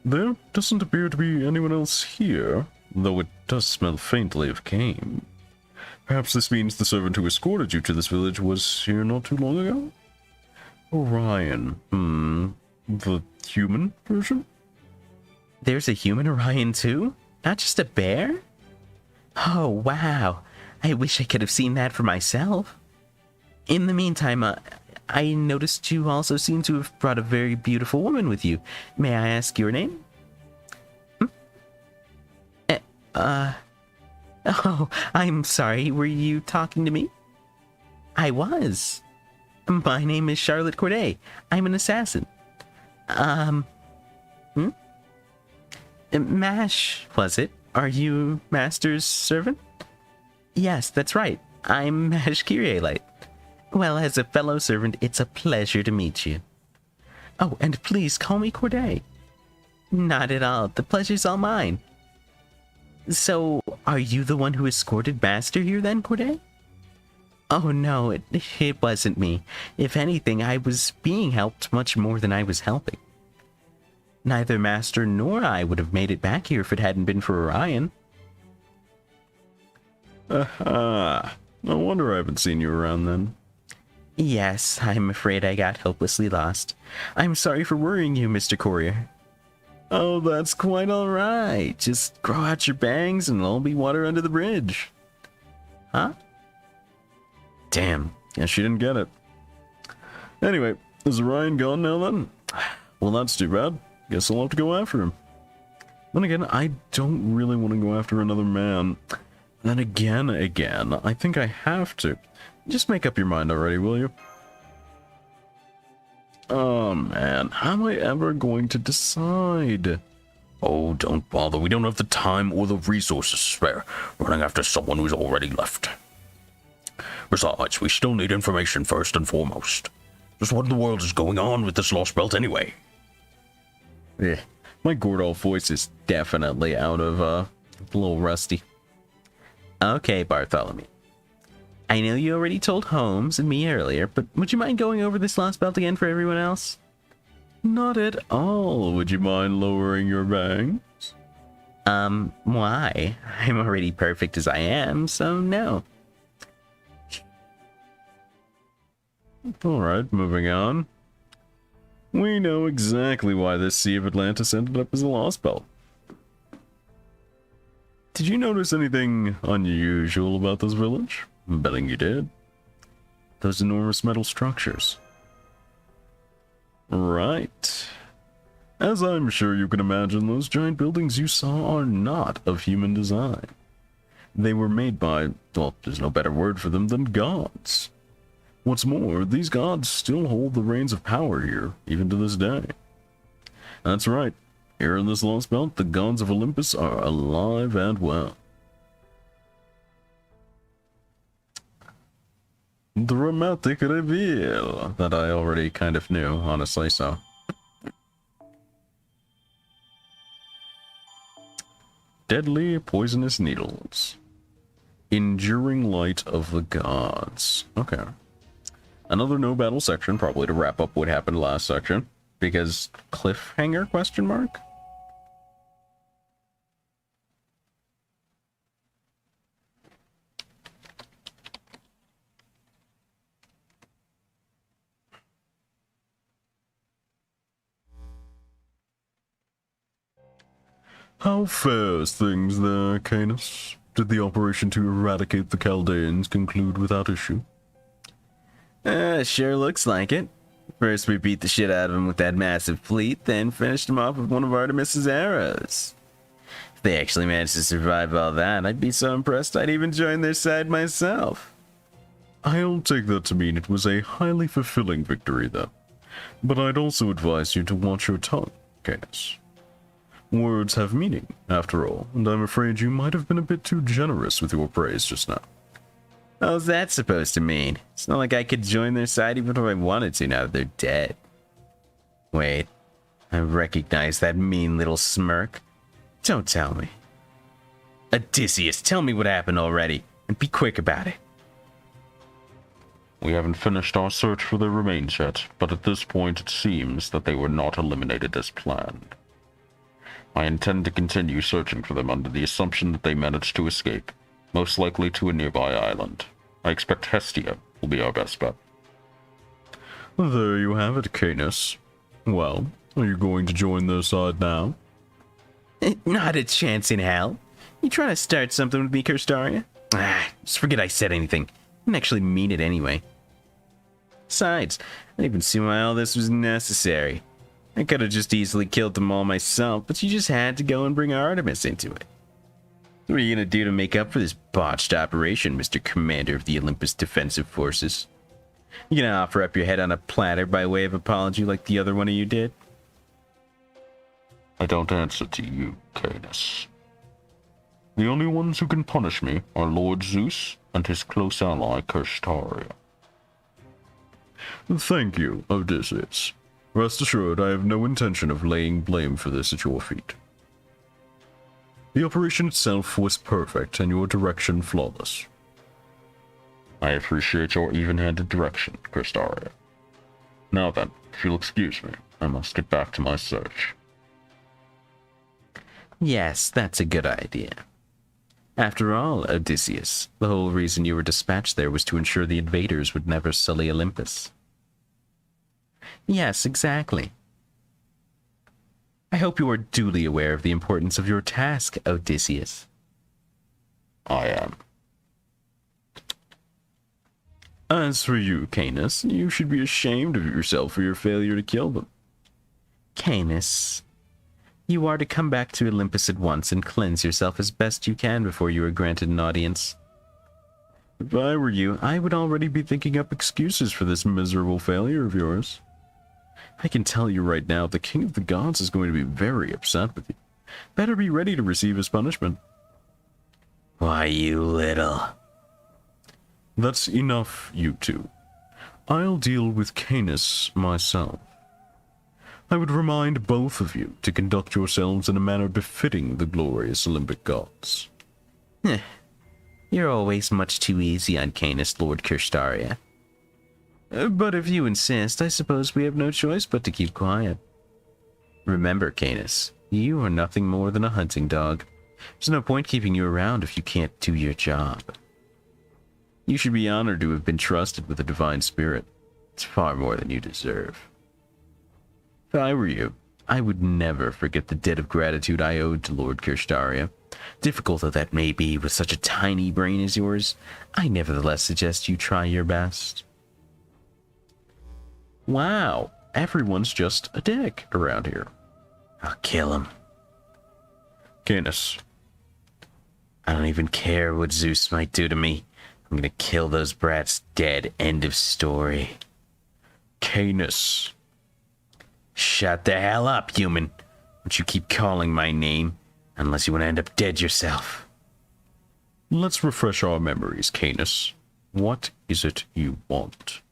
There doesn't appear to be anyone else here, though it does smell faintly of cane. Perhaps this means the servant who escorted you to this village was here not too long ago? Orion, the human version? There's a human Orion too? Not just a bear? Oh, wow. I wish I could have seen that for myself. In the meantime, I noticed you also seem to have brought a very beautiful woman with you. May I ask your name? Oh, I'm sorry. Were you talking to me? I was. My name is Charlotte Corday. I'm an assassin. Mash, was it? Are you Master's servant? Yes, that's right. I'm Mash Kyrielite. Well, as a fellow servant, it's a pleasure to meet you. Oh, and please call me Corday. Not at all. The pleasure's all mine. So, are you the one who escorted Master here then, Corday? Oh no, it wasn't me. If anything, I was being helped much more than I was helping. Neither Master nor I would have made it back here if it hadn't been for Orion. Aha! No wonder I haven't seen you around then. Yes, I'm afraid I got hopelessly lost. I'm sorry for worrying you, Mr. Courier. Oh, that's quite alright. Just grow out your bangs and there'll be water under the bridge. Huh? Damn, Yeah, she didn't get it. Anyway, is Orion gone now then? Well, that's too bad. Guess I'll have to go after him. Then again, I don't really want to go after another man. Then again, I think I have to. Just make up your mind already, will you? Oh man, how am I ever going to decide? Oh, don't bother. We don't have the time or the resources to spare running after someone who's already left. Besides, we still need information first and foremost. Just what in the world is going on with this Lost Belt anyway? Yeah, my Gordolf voice is definitely out of, a little rusty. Okay, Bartholomew. I know you already told Holmes and me earlier, but would you mind going over this Lost Belt again for everyone else? Not at all. Would you mind lowering your bangs? Why? I'm already perfect as I am, so no. Alright, moving on. We know exactly why this Sea of Atlantis ended up as a Lost Belt. Did you notice anything unusual about this village? I'm betting you did. Those enormous metal structures. Right. As I'm sure you can imagine, those giant buildings you saw are not of human design. They were made by, well, there's no better word for them than gods. What's more, these gods still hold the reins of power here, even to this day. That's right. Here in this Lost Belt, the gods of Olympus are alive and well. Dramatic reveal. That I already kind of knew, honestly, so. Deadly poisonous needles. Enduring light of the gods. Okay. Another no battle section, probably to wrap up what happened last section. Because cliffhanger, question mark? How fares things there, Caenis? Did the operation to eradicate the Chaldeans conclude without issue? Sure looks like it. First we beat the shit out of them with that massive fleet, then finished them off with one of Artemis's arrows. If they actually managed to survive all that, I'd be so impressed I'd even join their side myself. I'll take that to mean it was a highly fulfilling victory, then. But I'd also advise you to watch your tongue, Caenis. Words have meaning, after all, and I'm afraid you might have been a bit too generous with your praise just now. How's that supposed to mean? It's not like I could join their side even if I wanted to now that they're dead. Wait, I recognize that mean little smirk. Don't tell me. Odysseus, tell me what happened already, and be quick about it. We haven't finished our search for their remains yet, but at this point it seems that they were not eliminated as planned. I intend to continue searching for them under the assumption that they managed to escape, most likely to a nearby island. I expect Hestia will be our best bet. There you have it, Caenis. Well, are you going to join their side now? Not a chance in hell. You trying to start something with me, Kirstaria? Just forget I said anything. I didn't actually mean it anyway. Besides, I didn't even see why all this was necessary. I could have just easily killed them all myself, but you just had to go and bring Artemis into it. What are you gonna do to make up for this botched operation, Mr. Commander of the Olympus Defensive Forces? You gonna offer up your head on a platter by way of apology like the other one of you did? I don't answer to you, Caenis. The only ones who can punish me are Lord Zeus and his close ally, Kirstaria. Thank you, Odysseus. Rest assured, I have no intention of laying blame for this at your feet. The operation itself was perfect, and your direction flawless. I appreciate your even-handed direction, Kirstaria. Now then, if you'll excuse me, I must get back to my search. Yes, that's a good idea. After all, Odysseus, the whole reason you were dispatched there was to ensure the invaders would never sully Olympus. Yes, exactly. I hope you are duly aware of the importance of your task, Odysseus. I am. As for you, Caenis, you should be ashamed of yourself for your failure to kill them. Caenis, you are to come back to Olympus at once and cleanse yourself as best you can before you are granted an audience. If I were you, I would already be thinking up excuses for this miserable failure of yours. I can tell you right now, the King of the Gods is going to be very upset with you. Better be ready to receive his punishment. Why, you little... That's enough, you two. I'll deal with Caenis myself. I would remind both of you to conduct yourselves in a manner befitting the glorious Olympic gods. You're always much too easy on Caenis, Lord Kirstaria. But if you insist, I suppose we have no choice but to keep quiet. Remember, Caenis, you are nothing more than a hunting dog. There's no point keeping you around if you can't do your job. You should be honored to have been trusted with a divine spirit. It's far more than you deserve. If I were you, I would never forget the debt of gratitude I owed to Lord Kirstaria. Difficult though that may be with such a tiny brain as yours, I nevertheless suggest you try your best. Wow, everyone's just a dick around here. I'll kill him. Caenis. I don't even care what Zeus might do to me. I'm gonna kill those brats dead. End of story. Caenis. Shut the hell up, human. Don't you keep calling my name, unless you want to end up dead yourself. Let's refresh our memories, Caenis. What is it you want?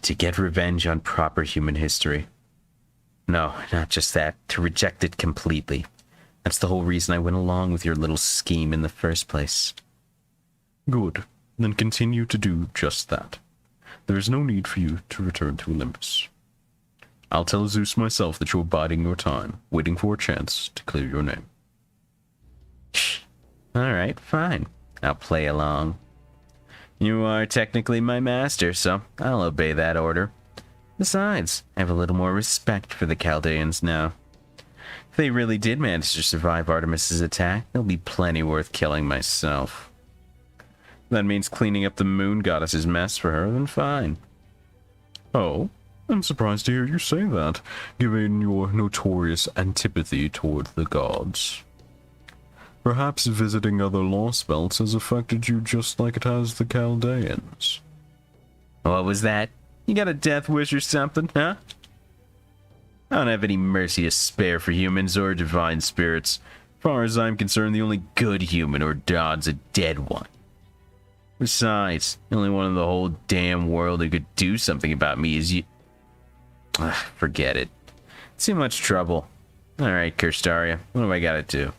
To get revenge on proper human history. No, not just that. To reject it completely. That's the whole reason I went along with your little scheme in the first place. Good. Then continue to do just that. There is no need for you to return to Olympus. I'll tell Zeus myself that you're biding your time, waiting for a chance to clear your name. Alright, fine. I'll play along. You are technically my master, so I'll obey that order. Besides, I have a little more respect for the Chaldeans now. If they really did manage to survive Artemis's attack, there'll be plenty worth killing myself. If that means cleaning up the moon goddess's mess for her, then fine. Oh, I'm surprised to hear you say that, given your notorious antipathy toward the gods. Perhaps visiting other LOSTBELTs has affected you just like it has the Chaldeans. What was that? You got a death wish or something, huh? I don't have any mercy to spare for humans or divine spirits. As far as I'm concerned, the only good human or god's a dead one. Besides, the only one in the whole damn world who could do something about me is you. Forget it. Too much trouble. Alright, Kirstaria, what do I gotta do?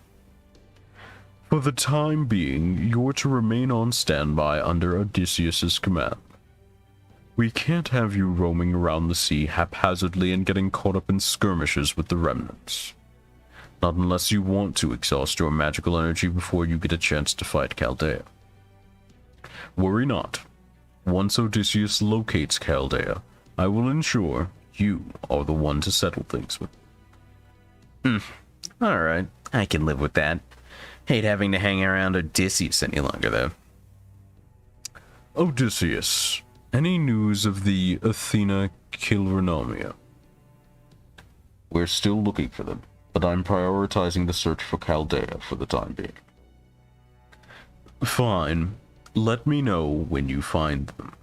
For the time being, you're to remain on standby under Odysseus's command. We can't have you roaming around the sea haphazardly and getting caught up in skirmishes with the remnants. Not unless you want to exhaust your magical energy before you get a chance to fight Chaldea. Worry not. Once Odysseus locates Chaldea, I will ensure you are the one to settle things with. Alright, I can live with that. Hate having to hang around Odysseus any longer, though. Odysseus, any news of the Athena Kilrenomia? We're still looking for them, but I'm prioritizing the search for Chaldea for the time being. Fine. Let me know when you find them.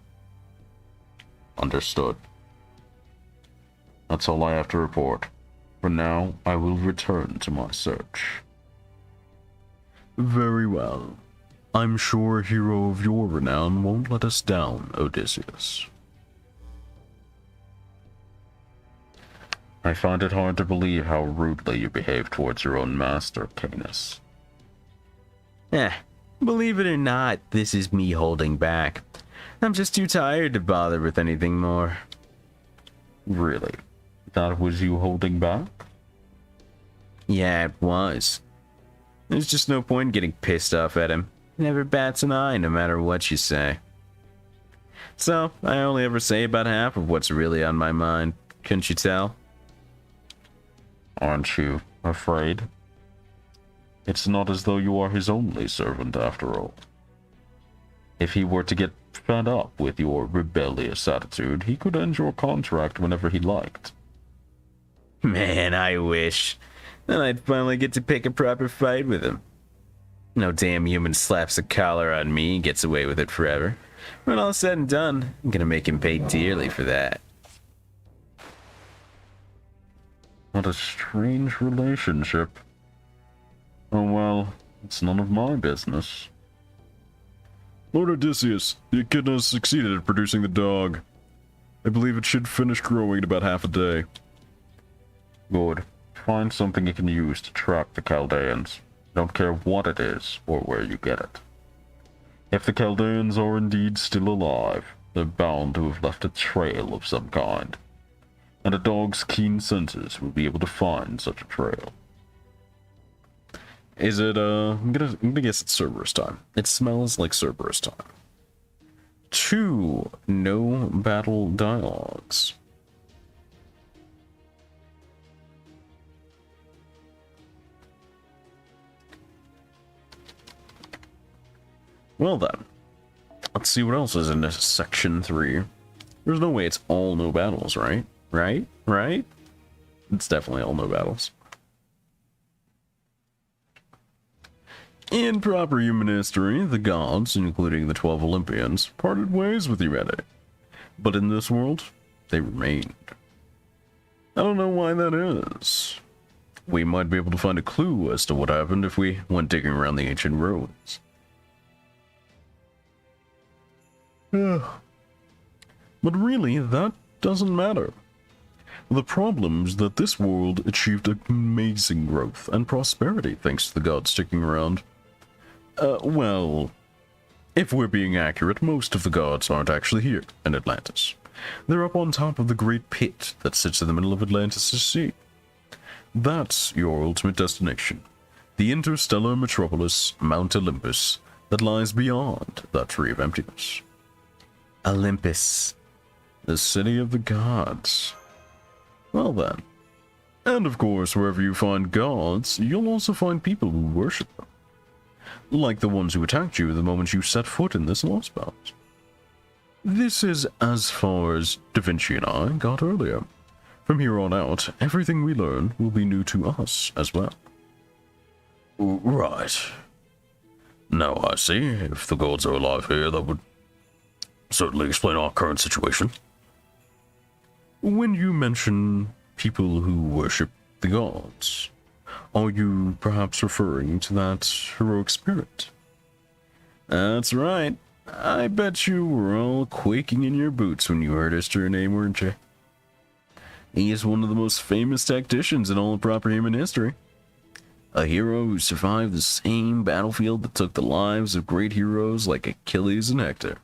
Understood. That's all I have to report. For now, I will return to my search. Very well. I'm sure a hero of your renown won't let us down, Odysseus. I find it hard to believe how rudely you behave towards your own master, Caenis. Believe it or not, this is me holding back. I'm just too tired to bother with anything more. Really? That was you holding back? Yeah, it was. There's just no point getting pissed off at him. He never bats an eye no matter what you say. So, I only ever say about half of what's really on my mind. Couldn't you tell? Aren't you afraid? It's not as though you are his only servant, after all. If he were to get fed up with your rebellious attitude, he could end your contract whenever he liked. Man, I wish. Then I'd finally get to pick a proper fight with him. No damn human slaps a collar on me and gets away with it forever. When all's said and done, I'm gonna make him pay dearly for that. What a strange relationship. Oh well, it's none of my business. Lord Odysseus, the echidna has succeeded at producing the dog. I believe it should finish growing in about half a day. Good. Find something you can use to track the Chaldeans. Don't care what it is or where you get it. If the Chaldeans are indeed still alive, they're bound to have left a trail of some kind. And a dog's keen senses will be able to find such a trail. Is it, I'm gonna guess it's Cerberus time. It smells like Cerberus time. 2 no battle dialogues. Well then, let's see what else is in this section 3. There's no way it's all no battles, right? Right? It's definitely all no battles. In proper human history, the gods, including the 12 Olympians, parted ways with humanity. But in this world, they remained. I don't know why that is. We might be able to find a clue as to what happened if we went digging around the ancient ruins. But really, that doesn't matter. The problem is that this world achieved amazing growth and prosperity thanks to the gods sticking around. Well, if we're being accurate, most of the gods aren't actually here in Atlantis. They're up on top of the great pit that sits in the middle of Atlantis' sea. That's your ultimate destination, the interstellar metropolis, Mount Olympus, that lies beyond that tree of emptiness. Olympus. The city of the gods. Well then. And of course, wherever you find gods, you'll also find people who worship them. Like the ones who attacked you the moment you set foot in this lost belt. This is as far as Da Vinci and I got earlier. From here on out, everything we learn will be new to us as well. Right. Now I see. If the gods are alive here, that would certainly explain our current situation. When you mention people who worship the gods, are you perhaps referring to that heroic spirit? That's right. I bet you were all quaking in your boots when you heard his true name, weren't you? He is one of the most famous tacticians in all of proper human history. A hero who survived the same battlefield that took the lives of great heroes like Achilles and Hector.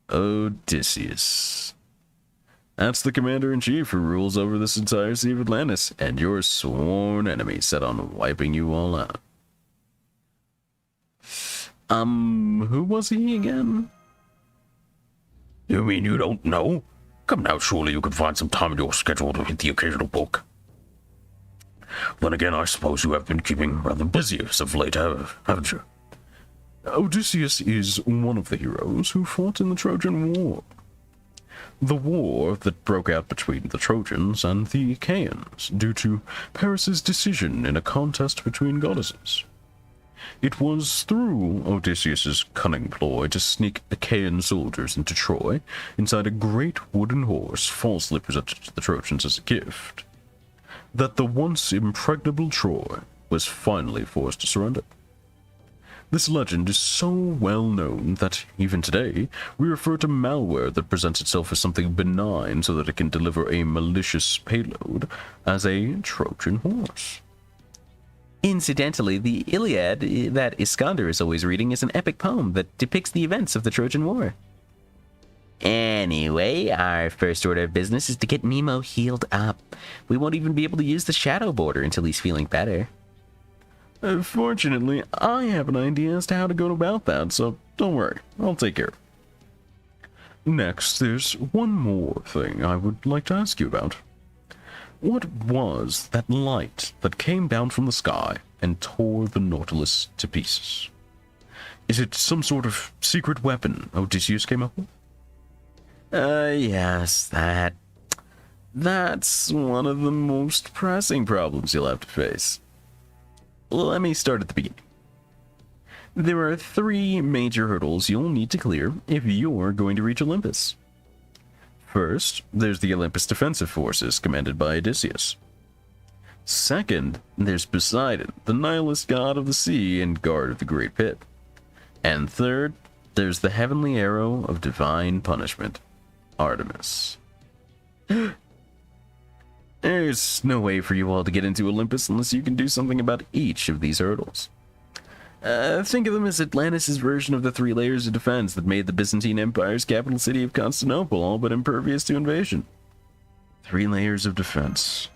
Odysseus. That's the commander-in-chief who rules over this entire sea of Atlantis, and your sworn enemy set on wiping you all out. Who was he again? You mean you don't know? Come now, surely you can find some time in your schedule to hit the occasional book. Then again, I suppose you have been keeping rather busy as of late, haven't you? Odysseus is one of the heroes who fought in the Trojan War. The war that broke out between the Trojans and the Caenis due to Paris's decision in a contest between goddesses. It was through Odysseus's cunning ploy to sneak Achaean soldiers into Troy inside a great wooden horse falsely presented to the Trojans as a gift that the once impregnable Troy was finally forced to surrender. This legend is so well known that, even today, we refer to malware that presents itself as something benign so that it can deliver a malicious payload as a Trojan horse. Incidentally, the Iliad that Iskander is always reading is an epic poem that depicts the events of the Trojan War. Anyway, our first order of business is to get Nemo healed up. We won't even be able to use the shadow border until he's feeling better. Fortunately, I have an idea as to how to go about that, so don't worry, I'll take care. Next, there's one more thing I would like to ask you about. What was that light that came down from the sky and tore the Nautilus to pieces? Is it some sort of secret weapon Odysseus came up with? Yes, that's one of the most pressing problems you'll have to face. Let me start at the beginning. There are 3 major hurdles you'll need to clear if you're going to reach Olympus. First, there's the Olympus Defensive Forces commanded by Odysseus. Second, there's Poseidon, the nihilist god of the sea and guard of the Great Pit. And third, there's the heavenly arrow of divine punishment, Artemis. There's no way for you all to get into Olympus unless you can do something about each of these hurdles. Think of them as Atlantis' version of the 3 layers of defense that made the Byzantine Empire's capital city of Constantinople all but impervious to invasion. 3 layers of defense.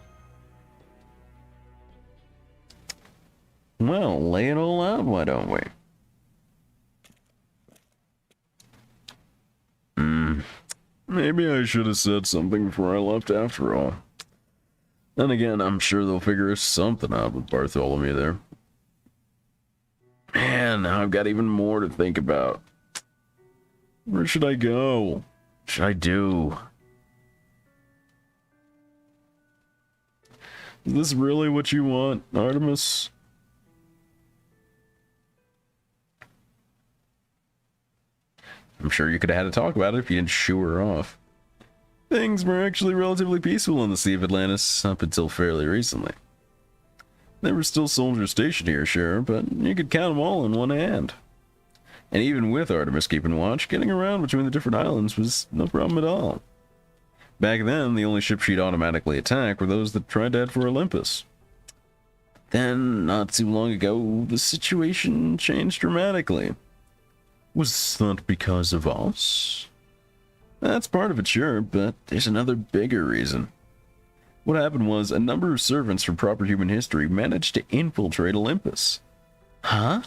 Well, lay it all out, why don't we? Maybe I should have said something before I left after all. Then again, I'm sure they'll figure something out with Bartholomew there. Man, now I've got even more to think about. Where should I go? What should I do? Is this really what you want, Artemis? I'm sure you could have had a talk about it if you didn't shoo her off. Things were actually relatively peaceful in the Sea of Atlantis up until fairly recently. There were still soldiers stationed here, sure, but you could count them all in one hand. And even with Artemis keeping watch, getting around between the different islands was no problem at all. Back then, the only ships she'd automatically attack were those that tried to head for Olympus. Then, not too long ago, the situation changed dramatically. Was that because of us? That's part of it, sure, but there's another bigger reason. What happened was a number of servants from proper human history managed to infiltrate Olympus. Huh?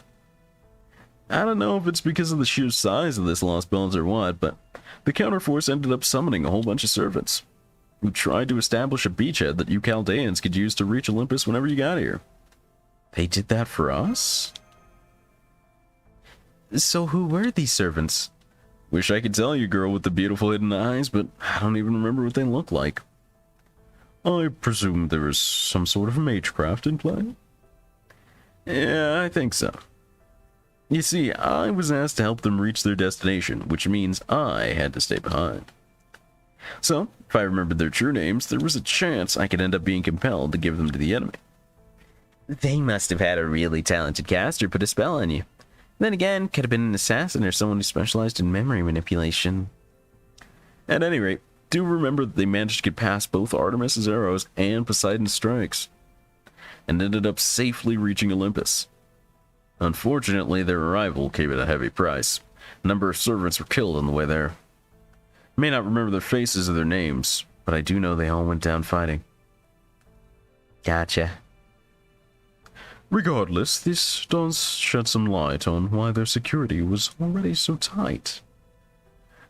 I don't know if it's because of the sheer size of this Lost Belt or what, but the counterforce ended up summoning a whole bunch of servants who tried to establish a beachhead that you Chaldeans could use to reach Olympus whenever you got here. They did that for us? So who were these servants? Wish I could tell you, girl with the beautiful hidden eyes, but I don't even remember what they look like. I presume there was some sort of magecraft in play? Yeah, I think so. You see, I was asked to help them reach their destination, which means I had to stay behind. So, if I remembered their true names, there was a chance I could end up being compelled to give them to the enemy. They must have had a really talented caster put a spell on you. Then again, could have been an assassin or someone who specialized in memory manipulation. At any rate, do remember that they managed to get past both Artemis's arrows and Poseidon's strikes, and ended up safely reaching Olympus. Unfortunately, their arrival came at a heavy price. A number of servants were killed on the way there. I may not remember their faces or their names, but I do know they all went down fighting. Gotcha. Regardless, this does shed some light on why their security was already so tight.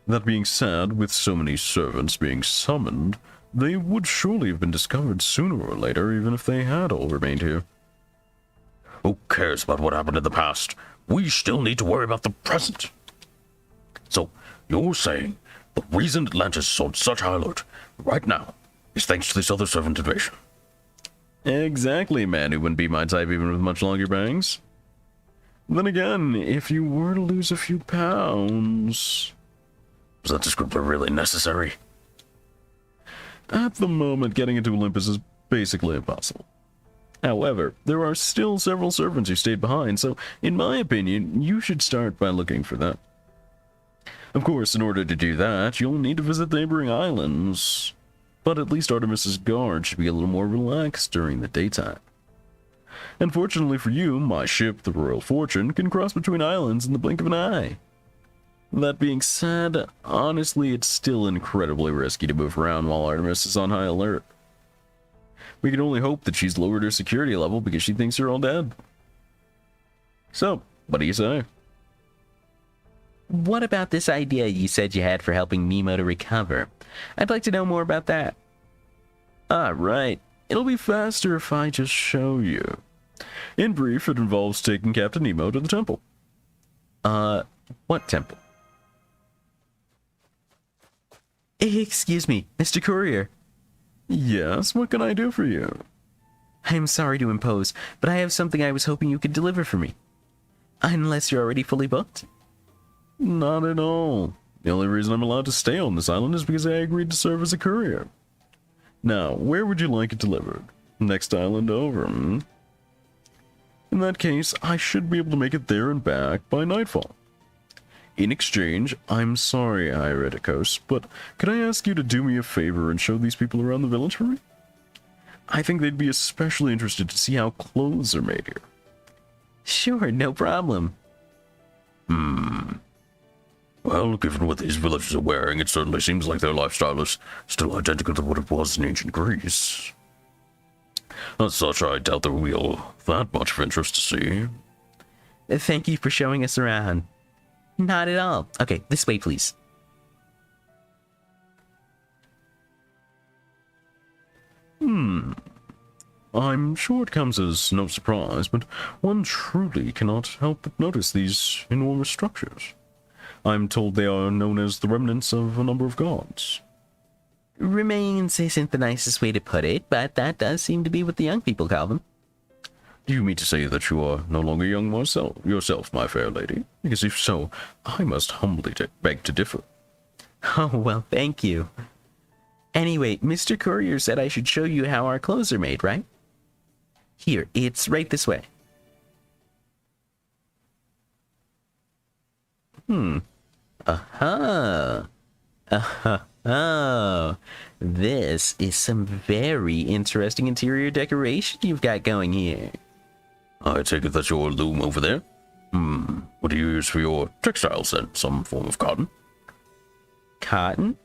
That being said, with so many servants being summoned, they would surely have been discovered sooner or later, even if they had all remained here. Who cares about what happened in the past? We still need to worry about the present. So, you're saying the reason Atlantis is on such high alert right now is thanks to this other servant invasion? Exactly, man who wouldn't be my type even with much longer bangs. Then again, if you were to lose a few pounds... Was that descriptor really necessary? At the moment, getting into Olympus is basically impossible. However, there are still several servants who stayed behind, so in my opinion, you should start by looking for them. Of course, in order to do that, you'll need to visit neighboring islands. But at least Artemis's guard should be a little more relaxed during the daytime. And fortunately for you, my ship, the Royal Fortune, can cross between islands in the blink of an eye. That being said, honestly, it's still incredibly risky to move around while Artemis is on high alert. We can only hope that she's lowered her security level because she thinks you're all dead. So, what do you say? What about this idea you said you had for helping Nemo to recover? I'd like to know more about that. Ah, right. It'll be faster if I just show you. In brief, it involves taking Captain Nemo to the temple. What temple? Excuse me, Mr. Courier. Yes, what can I do for you? I'm sorry to impose, but I have something I was hoping you could deliver for me. Unless you're already fully booked? Not at all. The only reason I'm allowed to stay on this island is because I agreed to serve as a courier. Now, where would you like it delivered? Next island over, hmm? In that case, I should be able to make it there and back by nightfall. In exchange, I'm sorry, Iridicos, but could I ask you to do me a favor and show these people around the village for me? I think they'd be especially interested to see how clothes are made here. Sure, no problem. Well, given what these villagers are wearing, it certainly seems like their lifestyle is still identical to what it was in ancient Greece. As such, I doubt there will be all that much of interest to see. Thank you for showing us around. Not at all. Okay, this way, please. I'm sure it comes as no surprise, but one truly cannot help but notice these enormous structures. I'm told they are known as the remnants of a number of gods. Remains isn't the nicest way to put it, but that does seem to be what the young people call them. Do you mean to say that you are no longer young yourself, my fair lady? Because if so, I must humbly beg to differ. Oh, well, thank you. Anyway, Mr. Courier said I should show you how our clothes are made, right? Here, it's right this way. Oh, this is some very interesting interior decoration you've got going here. I take it that's your loom over there? What do you use for your textiles then? Some form of cotton? Cotton?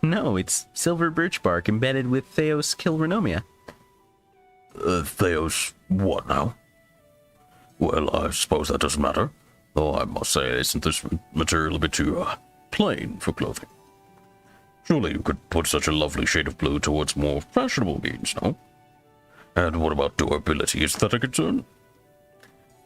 No, it's silver birch bark embedded with Theos Kilrenomia. Theos what now? Well, I suppose that doesn't matter. Though I must say, isn't this material a bit too, plain for clothing? Surely you could put such a lovely shade of blue towards more fashionable means, no? And what about durability? Is that a concern?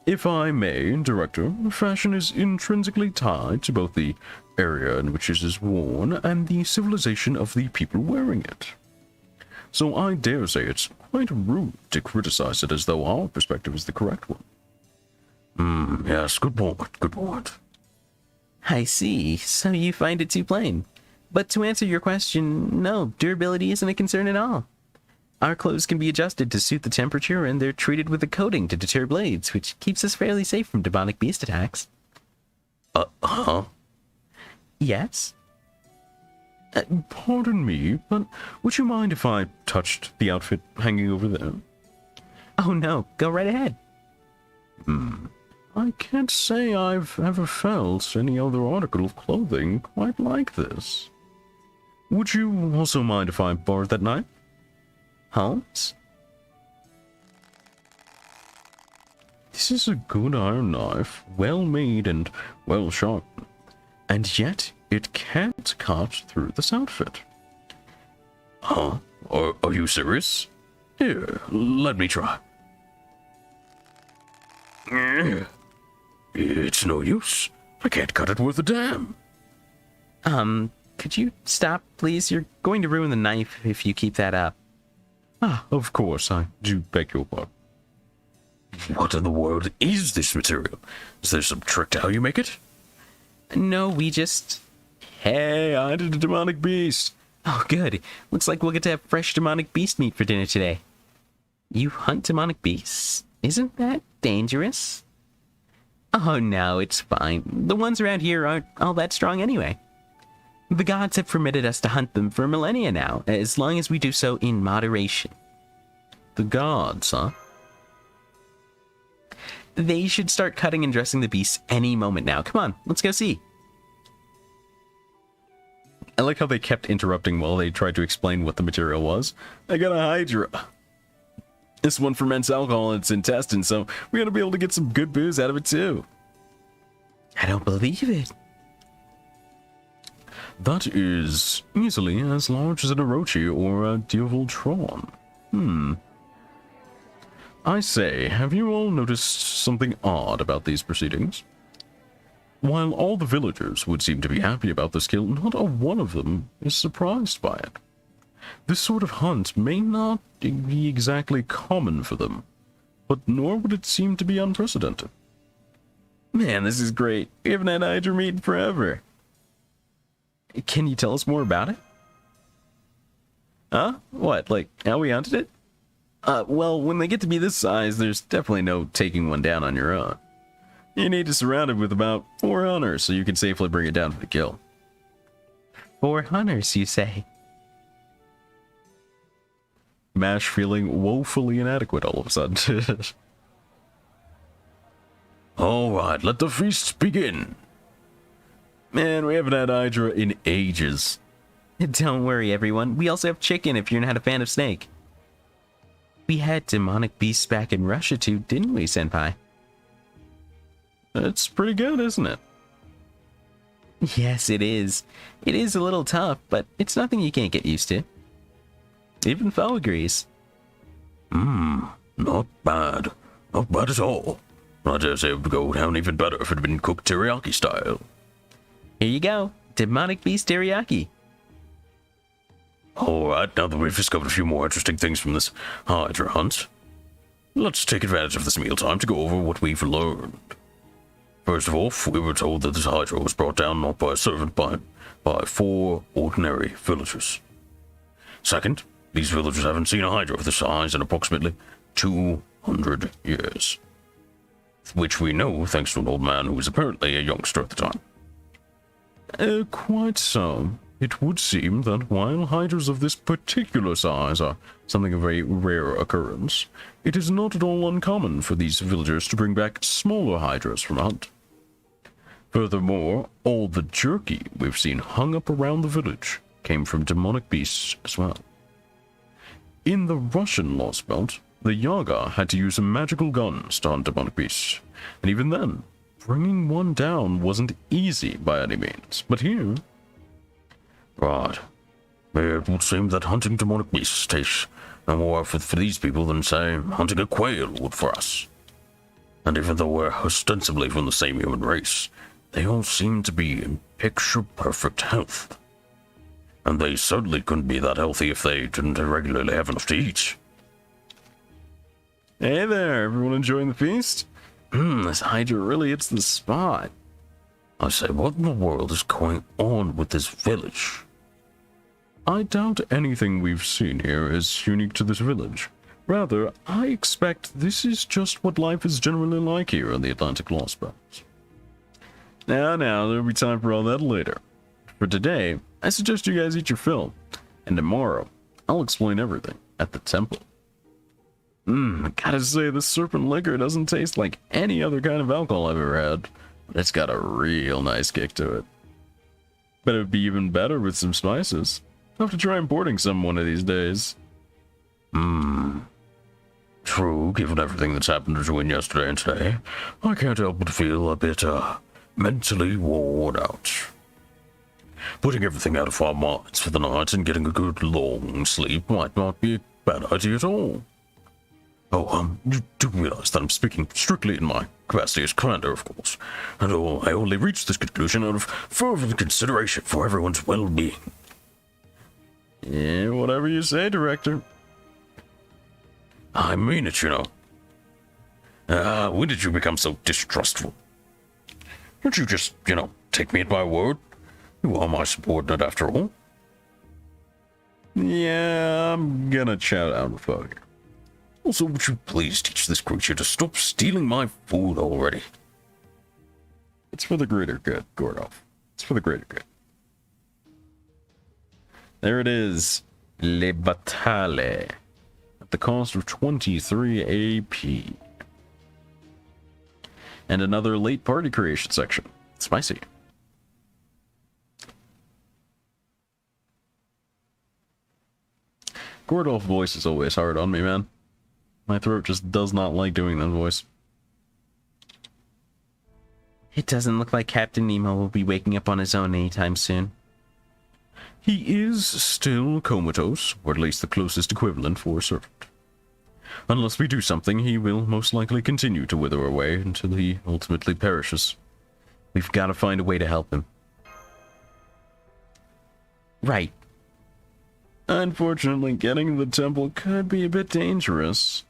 If I may, Director, fashion is intrinsically tied to both the area in which it is worn and the civilization of the people wearing it. So I dare say it's quite rude to criticize it as though our perspective is the correct one. Yes, good point. I see, so you find it too plain. But to answer your question, no, durability isn't a concern at all. Our clothes can be adjusted to suit the temperature, and they're treated with a coating to deter blades, which keeps us fairly safe from demonic beast attacks. Yes? Pardon me, but would you mind if I touched the outfit hanging over there? Oh no, go right ahead. I can't say I've ever felt any other article of clothing quite like this. Would you also mind if I borrowed that knife? Holmes? This is a good iron knife, well made and well sharpened, and yet it can't cut through this outfit. Huh? Are you serious? Here, let me try. It's no use. I can't cut it worth a damn. Could you stop, please? You're going to ruin the knife if you keep that up. Of course, I do beg your pardon. What in the world is this material? Is there some trick to how you make it? No, we just... Hey, I did a demonic beast. Oh, good. Looks like we'll get to have fresh demonic beast meat for dinner today. You hunt demonic beasts? Isn't that dangerous? Oh, no, it's fine. The ones around here aren't all that strong anyway. The gods have permitted us to hunt them for millennia now, as long as we do so in moderation. The gods, huh? They should start cutting and dressing the beasts any moment now. Come on, let's go see. I like how they kept interrupting while they tried to explain what the material was. I got a Hydra. This one ferments alcohol in its intestines, so we gotta be able to get some good booze out of it too. I don't believe it. That is easily as large as an Orochi or a Diavoltron. I say, have you all noticed something odd about these proceedings? While all the villagers would seem to be happy about this kill, not a one of them is surprised by it. This sort of hunt may not be exactly common for them, but nor would it seem to be unprecedented. Man, this is great. We haven't had Hydra meat in forever. Can you tell us more about it? Huh? What, like how we hunted it? Well, when they get to be this size, there's definitely no taking one down on your own. You need to surround it with about 4 hunters so you can safely bring it down for the kill. 4 hunters, you say? Mash feeling woefully inadequate all of a sudden. Alright, let the feast begin. Man, we haven't had Hydra in ages. Don't worry, everyone. We also have chicken if you're not a fan of snake. We had demonic beasts back in Russia too, didn't we, Senpai? It's pretty good, isn't it? Yes, it is. It is a little tough, but it's nothing you can't get used to. Even Fel agrees. Not bad. Not bad at all. I dare say it would go down even better if it had been cooked teriyaki style. Here you go. Demonic beast teriyaki. Alright, now that we've discovered a few more interesting things from this Hydra hunt, let's take advantage of this mealtime to go over what we've learned. First of all, we were told that this Hydra was brought down not by a servant, but by 4 ordinary villagers. Second, these villagers haven't seen a Hydra of this size in approximately 200 years. Which we know thanks to an old man who was apparently a youngster at the time. Quite so. It would seem that while hydras of this particular size are something of a rare occurrence, it is not at all uncommon for these villagers to bring back smaller hydras from a hunt. Furthermore, all the jerky we've seen hung up around the village came from demonic beasts as well. In the Russian Lost Belt, the Yaga had to use magical guns to hunt demonic beasts, and even then, bringing one down wasn't easy by any means, but here... Right. It would seem that hunting demonic beasts takes no more effort for these people than, say, hunting a quail would for us. And even though we're ostensibly from the same human race, they all seem to be in picture-perfect health. And they certainly couldn't be that healthy if they didn't regularly have enough to eat. Hey there, everyone enjoying the feast? This Hydra really hits the spot. I say, what in the world is going on with this village? I doubt anything we've seen here is unique to this village. Rather, I expect this is just what life is generally like here in the Atlantic Lost Belt. Now, there'll be time for all that later. For today, I suggest you guys eat your fill, and tomorrow, I'll explain everything at the temple. Gotta say, this serpent liquor doesn't taste like any other kind of alcohol I've ever had, but it's got a real nice kick to it. Bet it'd be even better with some spices. I'll have to try importing some one of these days. True, given everything that's happened between yesterday and today, I can't help but feel a bit, mentally worn out. Putting everything out of our minds for the night and getting a good long sleep might not be a bad idea at all. Oh, you do realize that I'm speaking strictly in my capacity as commander, of course, and I only reached this conclusion out of fervent consideration for everyone's well-being. Yeah, whatever you say, Director. I mean it, you know. When did you become so distrustful? Don't you just, take me at my word? You are my subordinate after all. Yeah, I'm gonna chow down the fuck here. Also, would you please teach this creature to stop stealing my food already? It's for the greater good, Gordolf. It's for the greater good. There it is. Le Batale. At the cost of 23 AP. And another late party creation section. Spicy. Gordolf voice is always hard on me, man. My throat just does not like doing that voice. It doesn't look like Captain Nemo will be waking up on his own anytime soon. He is still comatose, or at least the closest equivalent for a servant. Unless we do something, he will most likely continue to wither away until he ultimately perishes. We've got to find a way to help him. Right. Unfortunately, getting to the temple could be a bit dangerous.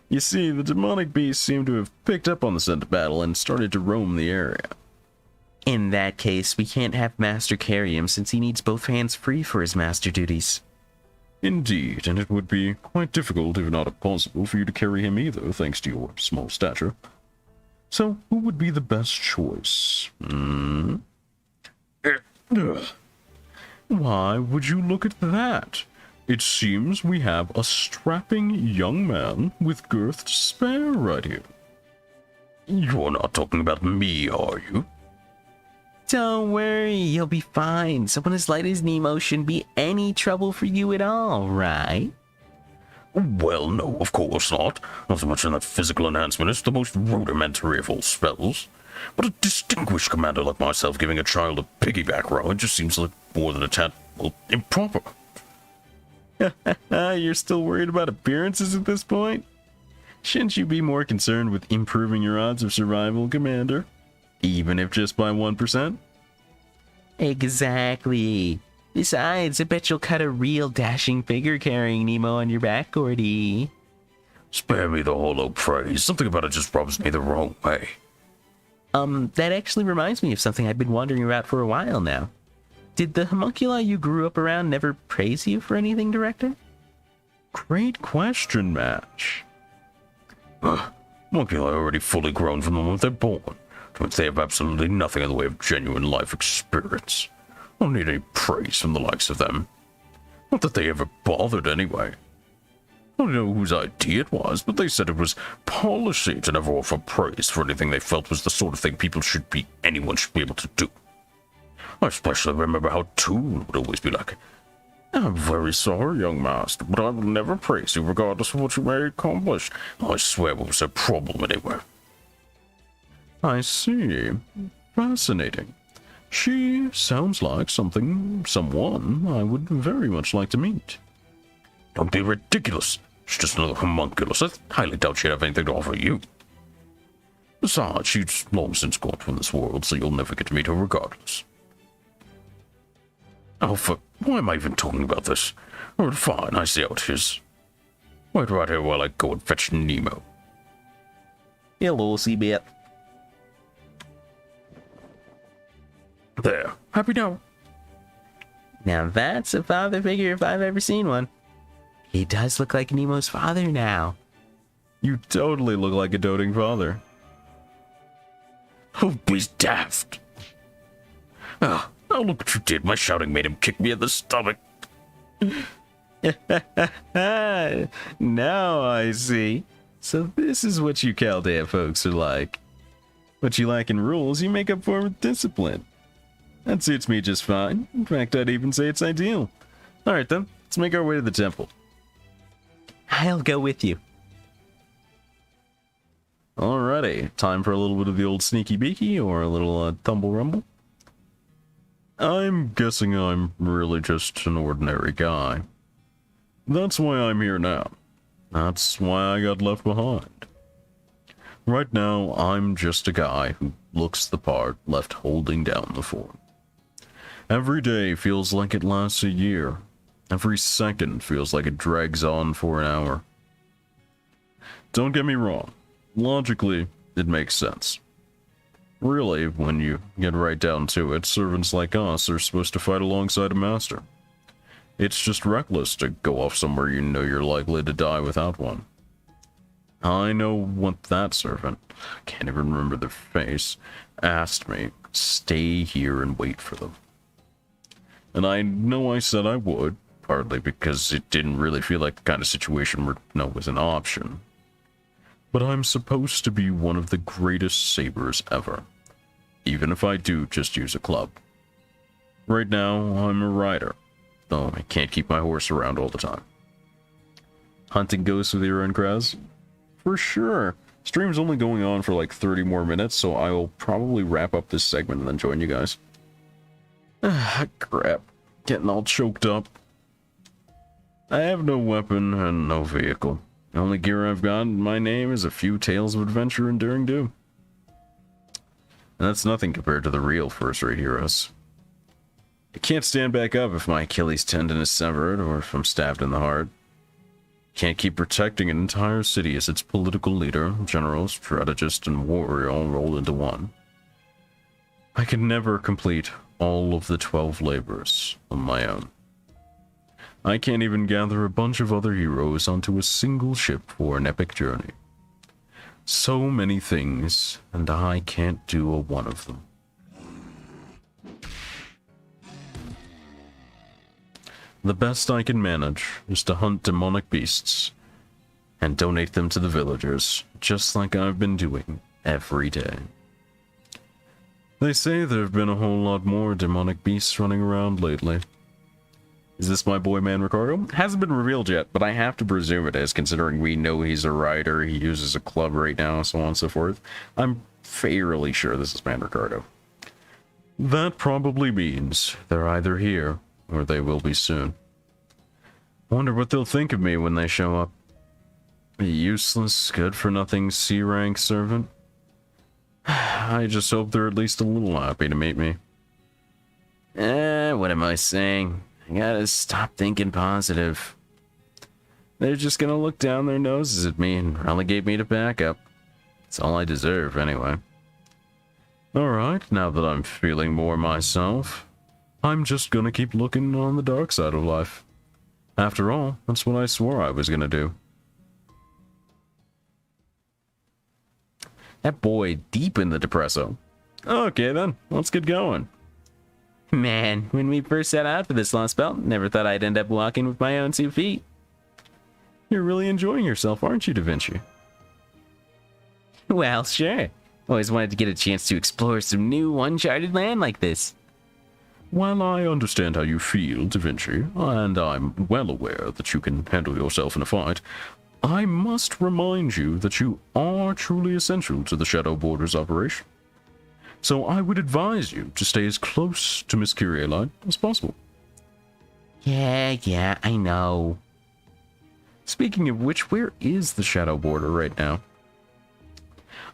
You see, the demonic beasts seem to have picked up on the scent of battle and started to roam the area. In that case, we can't have Master carry him since he needs both hands free for his master duties. Indeed, and it would be quite difficult, if not impossible, for you to carry him either, thanks to your small stature. So, who would be the best choice? Why would you look at that? It seems we have a strapping young man with girth to spare right here. You're not talking about me, are you? Don't worry, you'll be fine. Someone as light as Nemo shouldn't be any trouble for you at all, right? Well, no, of course not. Not so much in that physical enhancement. It's the most rudimentary of all spells. But a distinguished commander like myself giving a child a piggyback ride just seems like more than a tad, well, improper. You're still worried about appearances at this point? Shouldn't you be more concerned with improving your odds of survival, Commander? Even if just by 1%? Exactly. Besides, I bet you'll cut a real dashing figure carrying Nemo on your back, Gordy. Spare me the hollow praise. Something about it just rubs me the wrong way. That actually reminds me of something I've been wondering about for a while now. Did the homunculi you grew up around never praise you for anything, Director? Great question, Match. Homunculi are already fully grown from the moment they're born, which they have absolutely nothing in the way of genuine life experience. I don't need any praise from the likes of them. Not that they ever bothered anyway. I don't know whose idea it was, but they said it was policy to never offer praise for anything they felt was the sort of thing anyone should be able to do. I especially remember how Toon would always be like, I'm very sorry, young master, but I will never praise you regardless of what you may accomplish. I swear it was a problem anyway. I see. Fascinating. She sounds like someone I would very much like to meet. Don't be ridiculous. She's just another homunculus. I highly doubt she'd have anything to offer you. Besides, she's long since gone from this world, so you'll never get to meet her regardless. Oh, why am I even talking about this? Oh, fine, I see how it is. Wait right here while I go and fetch Nemo. Hello, LOSTBELT. There. Happy now. Now that's a father figure if I've ever seen one. He does look like Nemo's father now. You totally look like a doting father. Oh, he's daft. Oh, look what you did. My shouting made him kick me in the stomach. Now I see. So this is what you Chaldea folks are like. What you lack in rules, you make up for with discipline. That suits me just fine. In fact, I'd even say it's ideal. Alright then, let's make our way to the temple. I'll go with you. Alrighty, time for a little bit of the old sneaky beaky or a little tumble rumble. I'm guessing I'm really just an ordinary guy. That's why I'm here now. That's why I got left behind. Right now, I'm just a guy who looks the part, left holding down the fort. Every day feels like it lasts a year. Every second feels like it drags on for an hour. Don't get me wrong. Logically, it makes sense. Really, when you get right down to it, servants like us are supposed to fight alongside a master. It's just reckless to go off somewhere you know you're likely to die without one. I know what that servant, can't even remember their face, asked me, stay here and wait for them. And I know I said I would, partly because it didn't really feel like the kind of situation where no was an option. but I'm supposed to be one of the greatest sabers ever, even if I do just use a club. Right now, I'm a rider, though I can't keep my horse around all the time. Hunting ghosts with Ira and Kraz? For sure. Stream's only going on for like 30 more minutes, so I will probably wrap up this segment and then join you guys. Ah, crap. Getting all choked up. I have no weapon and no vehicle. The only gear I've got in my name is a few tales of adventure and daring do. And that's nothing compared to the real first-rate heroes. I can't stand back up if my Achilles tendon is severed or if I'm stabbed in the heart. Can't keep protecting an entire city as its political leader, general, strategist, and warrior all rolled into one. I could never complete all of the 12 labors on my own. I can't even gather a bunch of other heroes onto a single ship for an epic journey. So many things, and I can't do a one of them. The best I can manage is to hunt demonic beasts and donate them to the villagers, just like I've been doing every day. They say there have been a whole lot more demonic beasts running around lately. Is this my boy man Ricardo? Hasn't been revealed yet, but I have to presume it is, considering we know he's a rider, he uses a club right now, so on and so forth. I'm fairly sure this is man Ricardo. That probably means they're either here or they will be soon. Wonder what they'll think of me when they show up. A useless, good-for-nothing C-rank servant? I just hope they're at least a little happy to meet me. What am I saying? I gotta stop thinking positive. They're just gonna look down their noses at me and relegate me to backup. It's all I deserve, anyway. Alright, now that I'm feeling more myself, I'm just gonna keep looking on the dark side of life. After all, that's what I swore I was gonna do. That boy deep in the depresso. Okay then, let's get going. Man, when we first set out for this Lost Belt, never thought I'd end up walking with my own 2 feet. You're really enjoying yourself, aren't you, Da Vinci? Well, sure. Always wanted to get a chance to explore some new, uncharted land like this. While I understand how you feel, Da Vinci, and I'm well aware that you can handle yourself in a fight, I must remind you that you are truly essential to the Shadow Borders operation. So I would advise you to stay as close to Miss Kyrielite as possible. Yeah, I know. Speaking of which, where is the Shadow Border right now?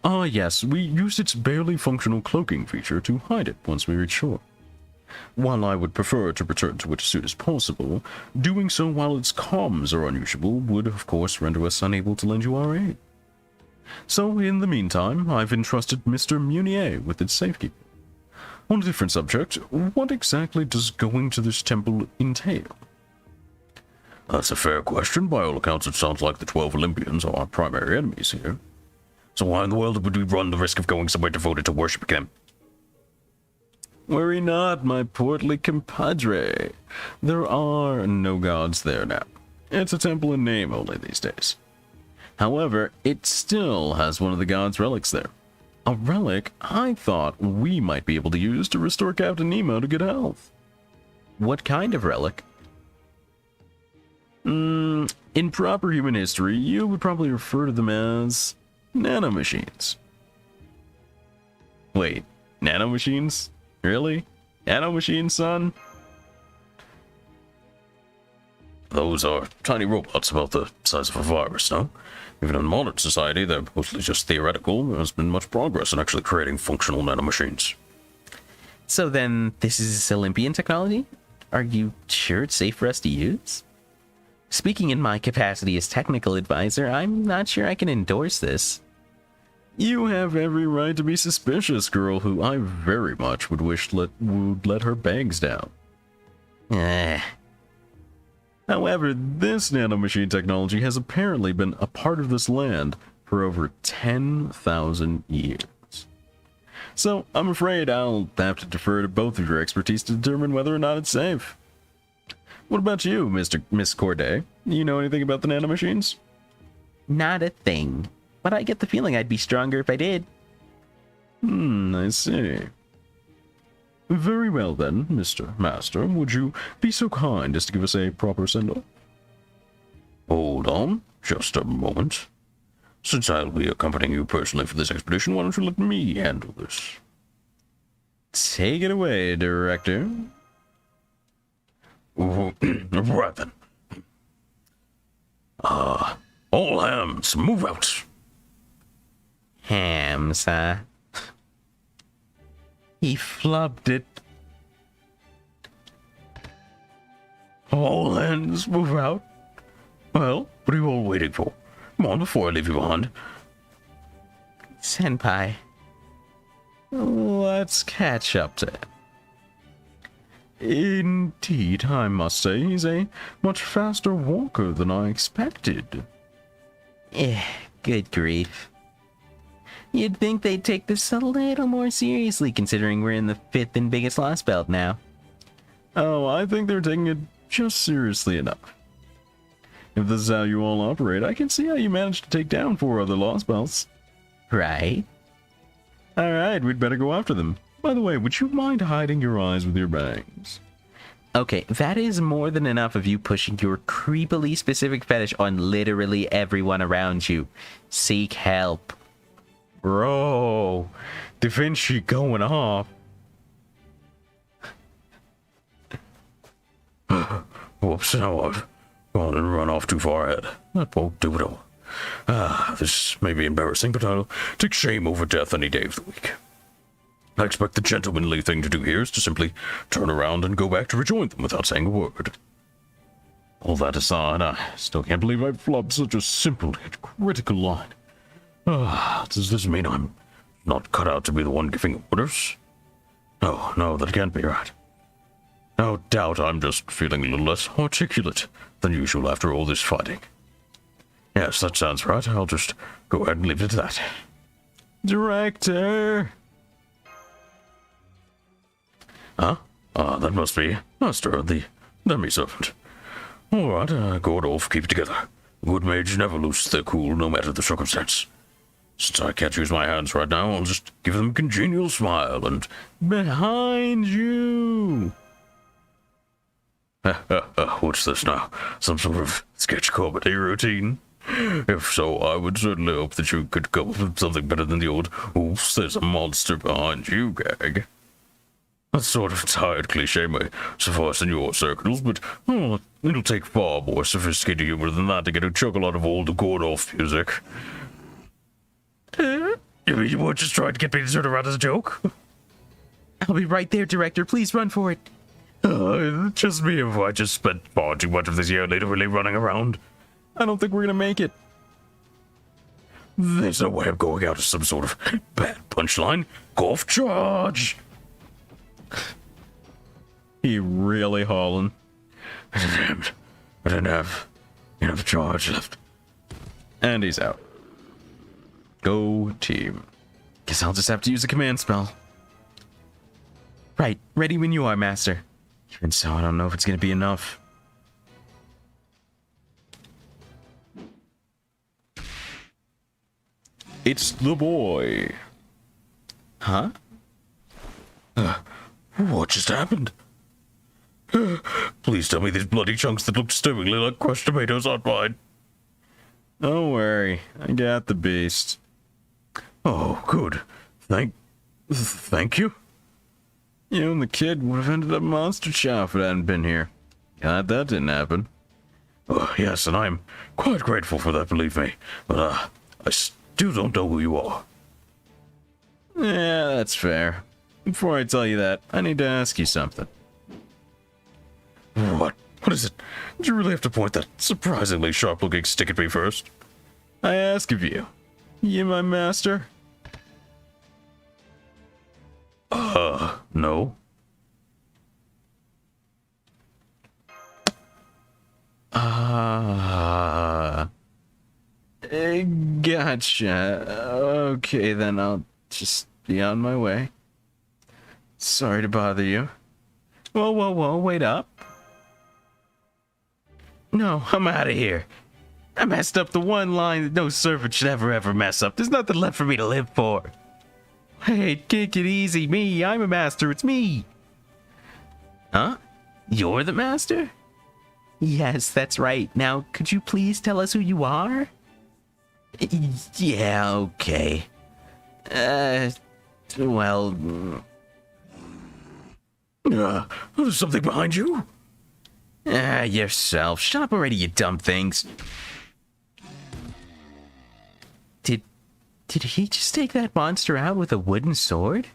Ah, yes, we use its barely functional cloaking feature to hide it once we reach shore. While I would prefer to return to it as soon as possible, doing so while its comms are unusual would, of course, render us unable to lend you our aid. So, in the meantime, I've entrusted Mr. Munier with its safekeeping. On a different subject, what exactly does going to this temple entail? That's a fair question. By all accounts, it sounds like the 12 Olympians are our primary enemies here. So why in the world would we run the risk of going somewhere devoted to worshiping them? Worry not, my portly compadre. There are no gods there now. It's a temple in name only these days. However, it still has one of the gods' relics there. A relic I thought we might be able to use to restore Captain Nemo to good health. What kind of relic? In proper human history, you would probably refer to them as nanomachines. Wait, nanomachines? Really? Nanomachines, son? Those are tiny robots about the size of a virus, no? Even in modern society, they're mostly just theoretical. There's been much progress in actually creating functional nanomachines. So then, this is Olympian technology? Are you sure it's safe for us to use? Speaking in my capacity as technical advisor, I'm not sure I can endorse this. You have every right to be suspicious, girl, who I very much would wish would let her bangs down. However, this nanomachine technology has apparently been a part of this land for over 10,000 years. So, I'm afraid I'll have to defer to both of your expertise to determine whether or not it's safe. What about you, Miss Corday? You know anything about the nanomachines? Not a thing. but I get the feeling I'd be stronger if I did. I see. Very well then, Mr. Master. Would you be so kind as to give us a proper send-off? Hold on, just a moment. Since I'll be accompanying you personally for this expedition, why don't you let me handle this? Take it away, Director. Right then. All hands, move out. Hams, huh? He flubbed it. All hands, move out. Well, what are you all waiting for? Come on, before I leave you behind. Senpai, let's catch up to him. Indeed, I must say, he's a much faster walker than I expected. Good grief. You'd think they'd take this a little more seriously, considering we're in the 5th and biggest lost belt now. Oh, I think they're taking it just seriously enough. If this is how you all operate, I can see how you managed to take down 4 other lost belts. Right? Alright, we'd better go after them. By the way, would you mind hiding your eyes with your bangs? Okay, that is more than enough of you pushing your creepily specific fetish on literally everyone around you. Seek help. Bro, Da Vinci going off. Whoops, now I've gone and run off too far ahead. That won't do it all. This may be embarrassing, but I'll take shame over death any day of the week. I expect the gentlemanly thing to do here is to simply turn around and go back to rejoin them without saying a word. All that aside, I still can't believe I flubbed such a simple yet critical line. Does this mean I'm not cut out to be the one giving orders? Oh, no, that can't be right. No doubt I'm just feeling a little less articulate than usual after all this fighting. Yes, that sounds right. I'll just go ahead and leave it at that. Director! Huh? That must be Master, the demi-servant. Alright, Gordolf, keep it together. Good mage never loses their cool, no matter the circumstance. Since I can't use my hands right now, I'll just give them a congenial smile and... Behind you! What's this now? Some sort of sketch comedy routine? If so, I would certainly hope that you could come up with something better than the old "oops, there's a monster behind you" gag. That sort of tired cliche may suffice in your circles, but it'll take far more sophisticated humor than that to get a chuckle out of old Gordolf music. You weren't just trying to get me to turn around as a joke? I'll be right there, Director. Please run for it. Just me if I just spent far too much of this year literally running around. I don't think we're gonna make it. There's no way of going out as some sort of bad punchline. Golf charge! He really hauling. Damn it. I didn't have enough charge left. And he's out. Go team. Guess I'll just have to use a command spell. Right, ready when you are, Master. Even so, I don't know if it's gonna be enough. It's the boy. Huh? What just happened? Please tell me these bloody chunks that look disturbingly like crushed tomatoes aren't mine. Don't worry, I got the beast. Oh, good. Thank you? You and the kid would have ended up monster chow if it hadn't been here. Glad that didn't happen. Oh, yes, and I'm quite grateful for that, believe me. But, I still don't know who you are. Yeah, that's fair. Before I tell you that, I need to ask you something. What? What is it? Did you really have to point that surprisingly sharp-looking stick at me first? I ask of you. You my master? No. Gotcha. Okay, then I'll just be on my way. Sorry to bother you. Whoa, wait up. No, I'm out of here. I messed up the one line that no servant should ever mess up. There's nothing left for me to live for. Hey, kick it easy. Me, I'm a master. It's me. Huh? You're the master? Yes, that's right. Now, could you please tell us who you are? Yeah, okay. Well... There's something behind you? Yourself. Shut up already, you dumb things. Did he just take that monster out with a wooden sword?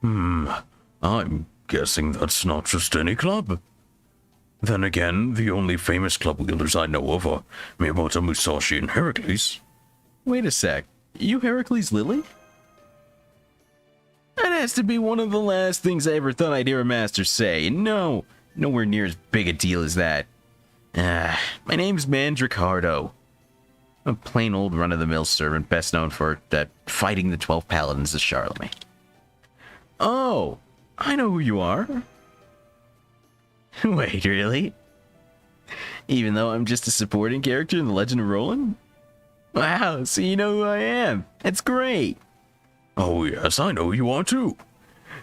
I'm guessing that's not just any club. Then again, the only famous club wielders I know of are Miyamoto Musashi and Heracles. Wait a sec. You Heracles Lily? That has to be one of the last things I ever thought I'd hear a master say. No, nowhere near as big a deal as that. My name's Mandricardo. I'm a plain old run-of-the-mill servant, best known for fighting the 12 paladins of Charlemagne. Oh, I know who you are. Wait, really? Even though I'm just a supporting character in The Legend of Roland? Wow, so you know who I am. That's great. Oh yes, I know who you are too.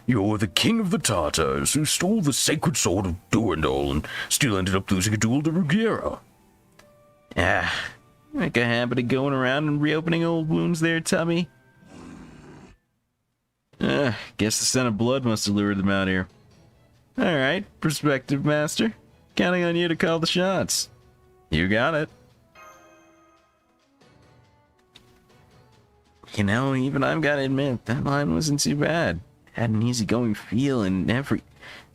You're the king of the Tartars who stole the sacred sword of Durandal and still ended up losing a duel to Ruggiero. Make a habit of going around and reopening old wounds there, Tubby. Guess the scent of blood must have lured them out here. Alright, prospective master. Counting on you to call the shots. You got it. You know, even I've got to admit, that line wasn't too bad. Had an easygoing feel in every...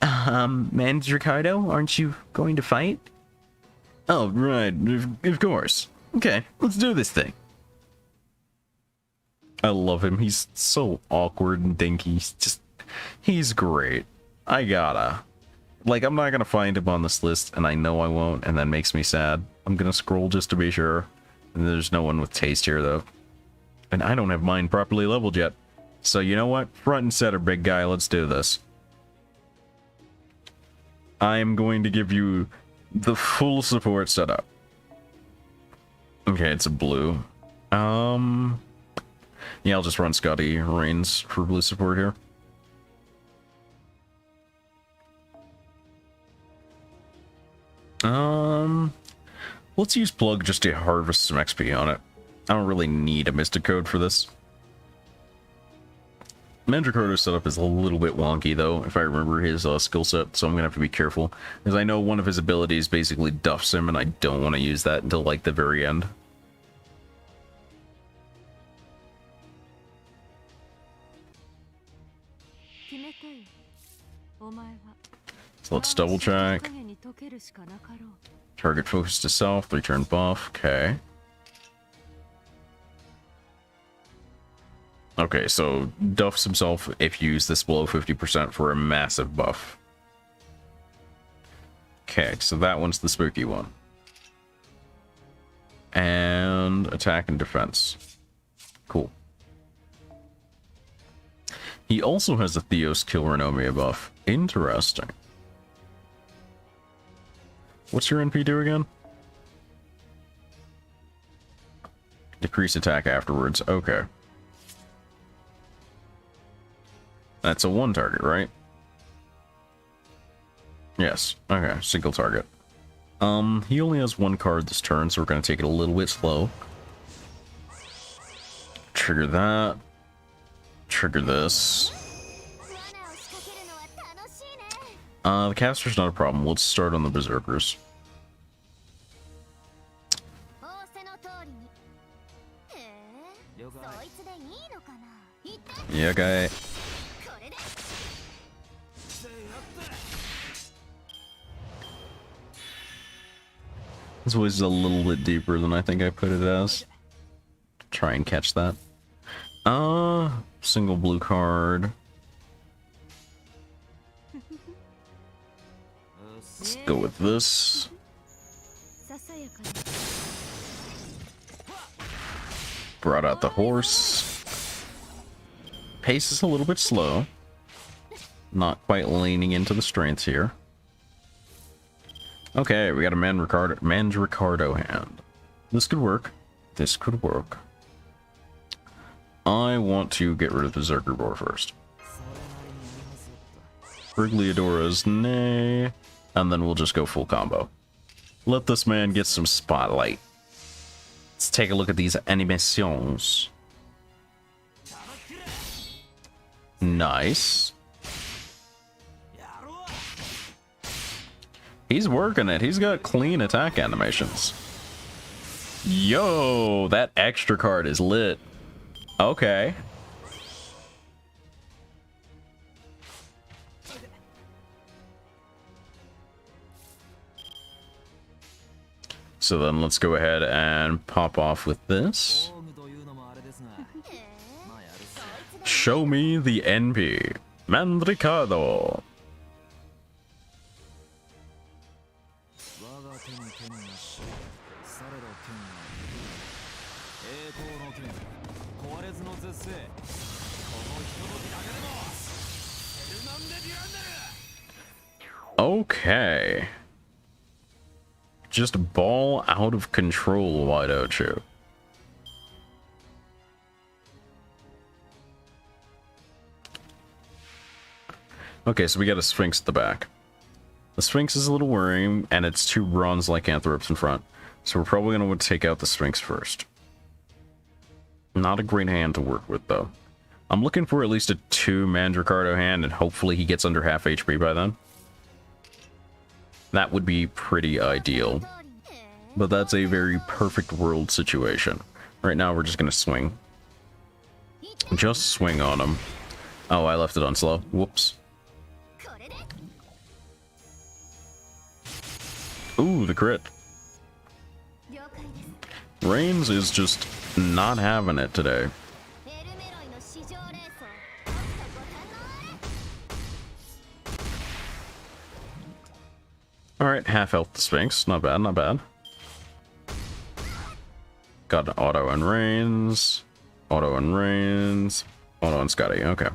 Mandricardo, aren't you going to fight? Oh, right, of course. Okay, let's do this thing. I love him. He's so awkward and dinky. He's great. I gotta. Like, I'm not gonna find him on this list, and I know I won't, and that makes me sad. I'm gonna scroll just to be sure. And there's no one with taste here, though. And I don't have mine properly leveled yet. So you know what? Front and center, big guy. Let's do this. I'm going to give you the full support setup. Okay, it's a blue. Yeah, I'll just run Scotty Reigns for blue support here. Let's use Plug just to harvest some XP on it. I don't really need a Mystic Code for this. Mandracordo's setup is a little bit wonky, though, if I remember his skill set, so I'm gonna have to be careful. Because I know one of his abilities basically duffs him, and I don't want to use that until, like, the very end. So let's double check. Target focus to self, 3-turn buff, okay. Okay, so duffs himself if you use this below 50% for a massive buff. Okay, so that one's the spooky one. And attack and defense. Cool. He also has a Theos Kill Renomia buff. Interesting. What's your NP do again? Decrease attack afterwards. Okay. That's a one target, right? Yes. Okay, single target. He only has one card this turn, so we're going to take it a little bit slow. Trigger that. Trigger this. The caster's not a problem. Let's start on the berserkers. Yeah, okay. This was a little bit deeper than I think I put it as. Try and catch that. Single blue card. Let's go with this. Brought out the horse. Pace is a little bit slow. Not quite leaning into the strengths here. Okay, we got a Mandricardo hand. This could work. This could work. I want to get rid of the Berserker Boar first. Brigliadora's nay, and then we'll just go full combo. Let this man get some spotlight. Let's take a look at these animations. Nice. He's working it. He's got clean attack animations. Yo, that extra card is lit. Okay. So then let's go ahead and pop off with this. Show me the NP. Mandricado. Okay. Just ball out of control, why don't you? Okay, so we got a Sphinx at the back. The Sphinx is a little worrying, and it's 2 bronze lycanthropes in front. So we're probably going to want to take out the Sphinx first. Not a great hand to work with, though. I'm looking for at least a 2 Mandricardo hand, and hopefully he gets under half HP by then. That would be pretty ideal. But that's a very perfect world situation. Right now, we're just going to swing. Just swing on him. Oh, I left it on slow. Whoops. Ooh, the crit. Reigns is just not having it today. Alright, half health the Sphinx. Not bad, not bad. Got an auto on Reigns. Auto on Reigns. Auto on Scotty. Okay.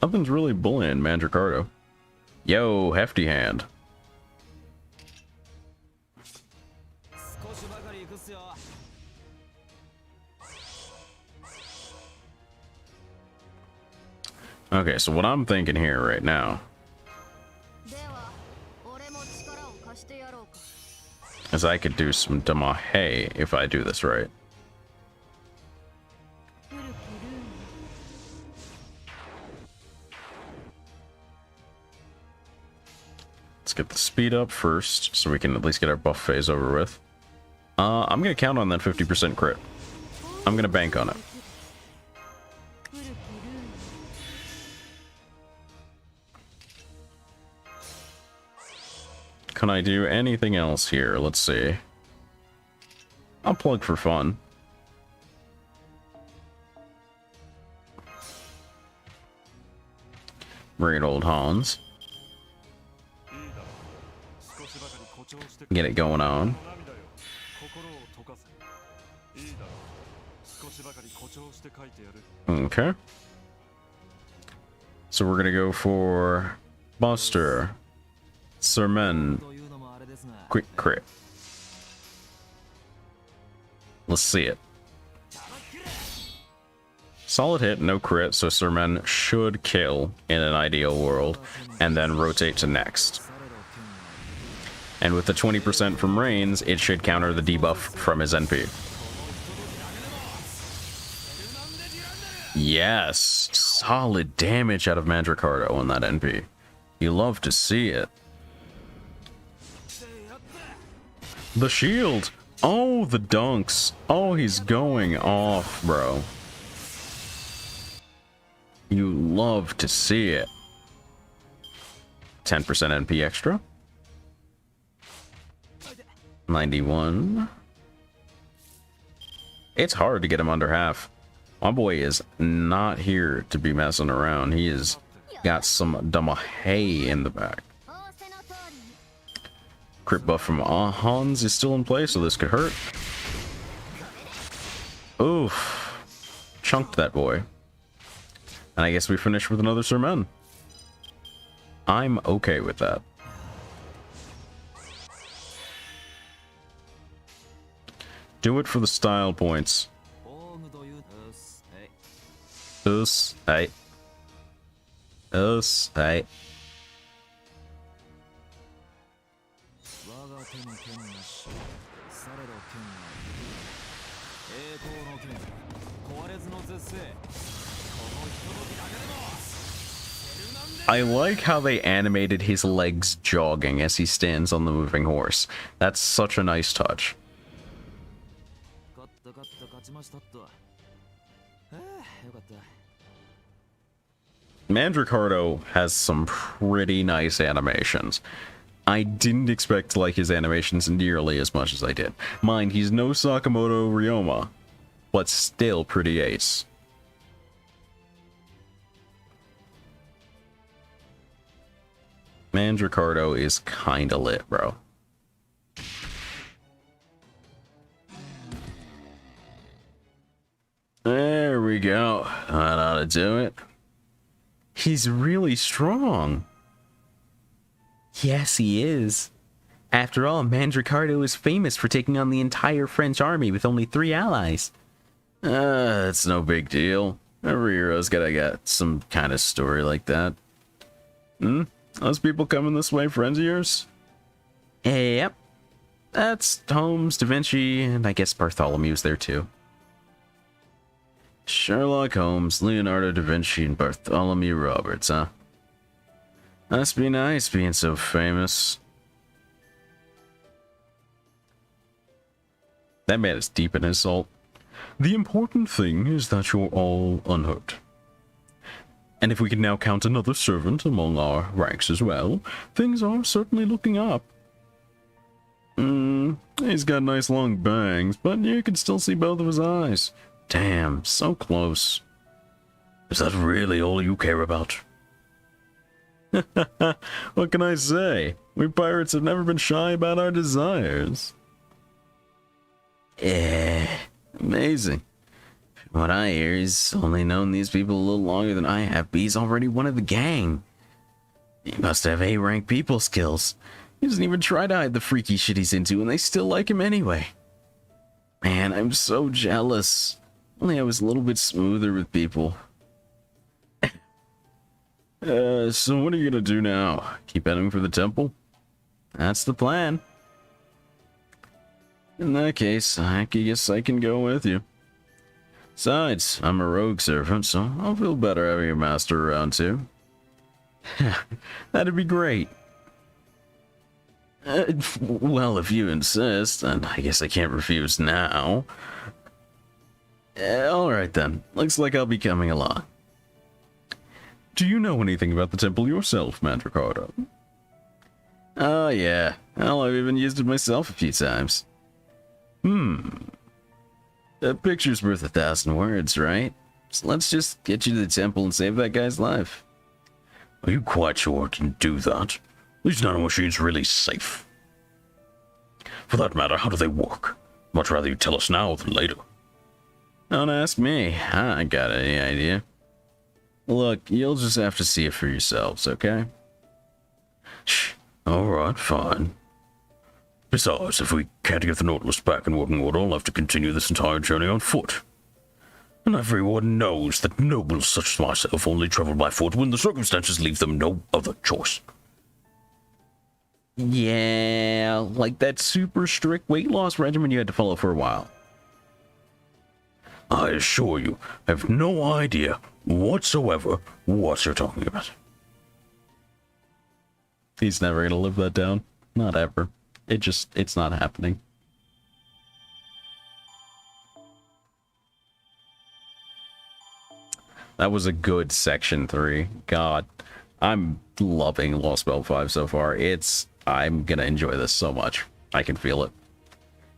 Nothing's really bullying Mandricardo. Yo, hefty hand. Okay, so what I'm thinking here right now is I could do some Damahe if I do this right. Let's get the speed up first so we can at least get our buff phase over with. I'm going to count on that 50% crit. I'm going to bank on it. Can I do anything else here? Let's see. I'll plug for fun. Bring it, old Hans. Get it going on. Okay. So we're gonna go for Buster. Sermon. Quick crit. Let's see it. Solid hit, no crit, so Sermon should kill in an ideal world, and then rotate to next. And with the 20% from Reigns, it should counter the debuff from his NP. Yes! Solid damage out of Mandricardo on that NP. You love to see it. The shield! Oh, the dunks! Oh, he's going off, bro. You love to see it. 10% NP extra. 91. It's hard to get him under half. My boy is not here to be messing around. He has got some Damahe in the back. Crit buff from Hans is still in play, so this could hurt. Oof. Chunked that boy. And I guess we finish with another Sermon. I'm okay with that. Do it for the style points. Us, hey. Us, hey. I like how they animated his legs jogging as he stands on the moving horse. That's such a nice touch. Mandricardo has some pretty nice animations. I didn't expect to like his animations nearly as much as I did. Mind, he's no Sakamoto Ryoma, but still pretty ace. Mandricardo is kinda lit, bro. There we go. That ought to do it. He's really strong. Yes, he is. After all, Mandricardo is famous for taking on the entire French army with only 3 allies. It's no big deal. Every hero's gotta get some kind of story like that. Those people coming this way, friends of yours? Yep. That's Holmes, Da Vinci, and I guess Bartholomew's there too. Sherlock Holmes, Leonardo da Vinci, and Bartholomew Roberts, huh? Must be nice being so famous. That man is deep in his salt. The important thing is that you're all unhurt. And if we can now count another servant among our ranks as well, things are certainly looking up. He's got nice long bangs, but you can still see both of his eyes. Damn, so close. Is that really all you care about? What can I say? We pirates have never been shy about our desires. Amazing. What I hear, he's only known these people a little longer than I have, but he's already one of the gang. He must have A-rank people skills. He doesn't even try to hide the freaky shit he's into, and they still like him anyway. Man, I'm so jealous. Only I was a little bit smoother with people. So what are you gonna do now? Keep heading for the temple? That's the plan. In that case, I guess I can go with you. Besides, I'm a rogue servant, so I'll feel better having your master around too. That'd be great. Well, if you insist, and I guess I can't refuse now. Alright then, looks like I'll be coming along. Do you know anything about the temple yourself, Mandricardo? Oh yeah, hell, I've even used it myself a few times. A picture's worth 1,000 words, right? So let's just get you to the temple and save that guy's life. Are you quite sure I can do that? These nanomachines really safe. For that matter, how do they work? Much rather you tell us now than later. Don't ask me. I ain't got any idea. Look, you'll just have to see it for yourselves, okay? Shh. Alright, fine. Besides, if we can't get the Nautilus back in working order, I'll have to continue this entire journey on foot. And everyone knows that nobles such as myself only travel by foot when the circumstances leave them no other choice. Yeah, like that super strict weight loss regimen you had to follow for a while. I assure you, I have no idea whatsoever what you're talking about. He's never gonna live that down. Not ever. It's not happening. That was a good section 3. God, I'm loving LOSTBELT 5 so far. I'm gonna enjoy this so much. I can feel it.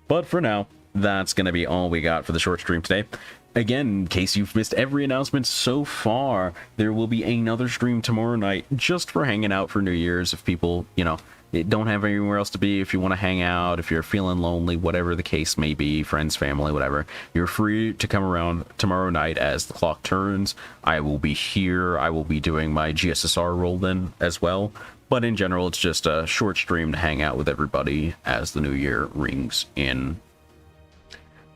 But for now, that's gonna be all we got for the short stream today. Again, in case you've missed every announcement so far, there will be another stream tomorrow night just for hanging out for New Year's. If people, don't have anywhere else to be, if you want to hang out, if you're feeling lonely, whatever the case may be, friends, family, whatever, you're free to come around tomorrow night as the clock turns. I will be here. I will be doing my GSSR role then as well. But in general, it's just a short stream to hang out with everybody as the new year rings in.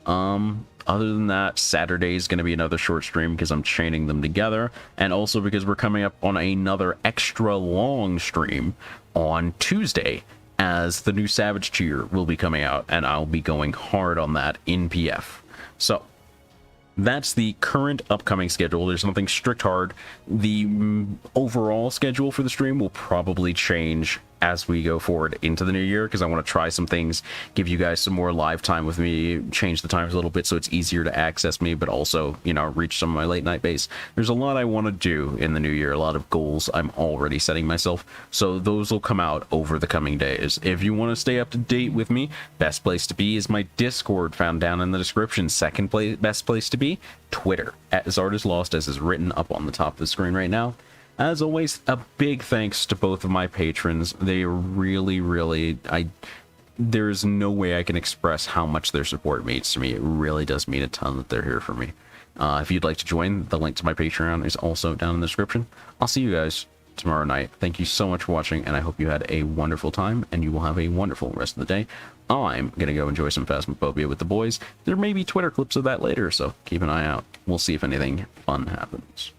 Other than that, Saturday is going to be another short stream because I'm chaining them together, and also because we're coming up on another extra long stream on Tuesday, as the new Savage Cheer will be coming out, and I'll be going hard on that in PF. So that's the current upcoming schedule. There's nothing strict hard. The overall schedule for the stream will probably change as we go forward into the new year, because I want to try some things, give you guys some more live time with me, change the times a little bit so it's easier to access me, but also, you know, reach some of my late night base. There's a lot I want to do in the new year, a lot of goals I'm already setting myself, so those will come out over the coming days. If you want to stay up to date with me, best place to be is my Discord, found down in the description. Best place to be, Twitter, at @ZardisLost, as is written up on the top of the screen right now. As always, a big thanks to both of my patrons. They really, there's no way I can express how much their support means to me. It really does mean a ton that they're here for me. If you'd like to join, the link to my Patreon is also down in the description. I'll see you guys tomorrow night. Thank you so much for watching, and I hope you had a wonderful time, and you will have a wonderful rest of the day. I'm going to go enjoy some Phasmophobia with the boys. There may be Twitter clips of that later, so keep an eye out. We'll see if anything fun happens.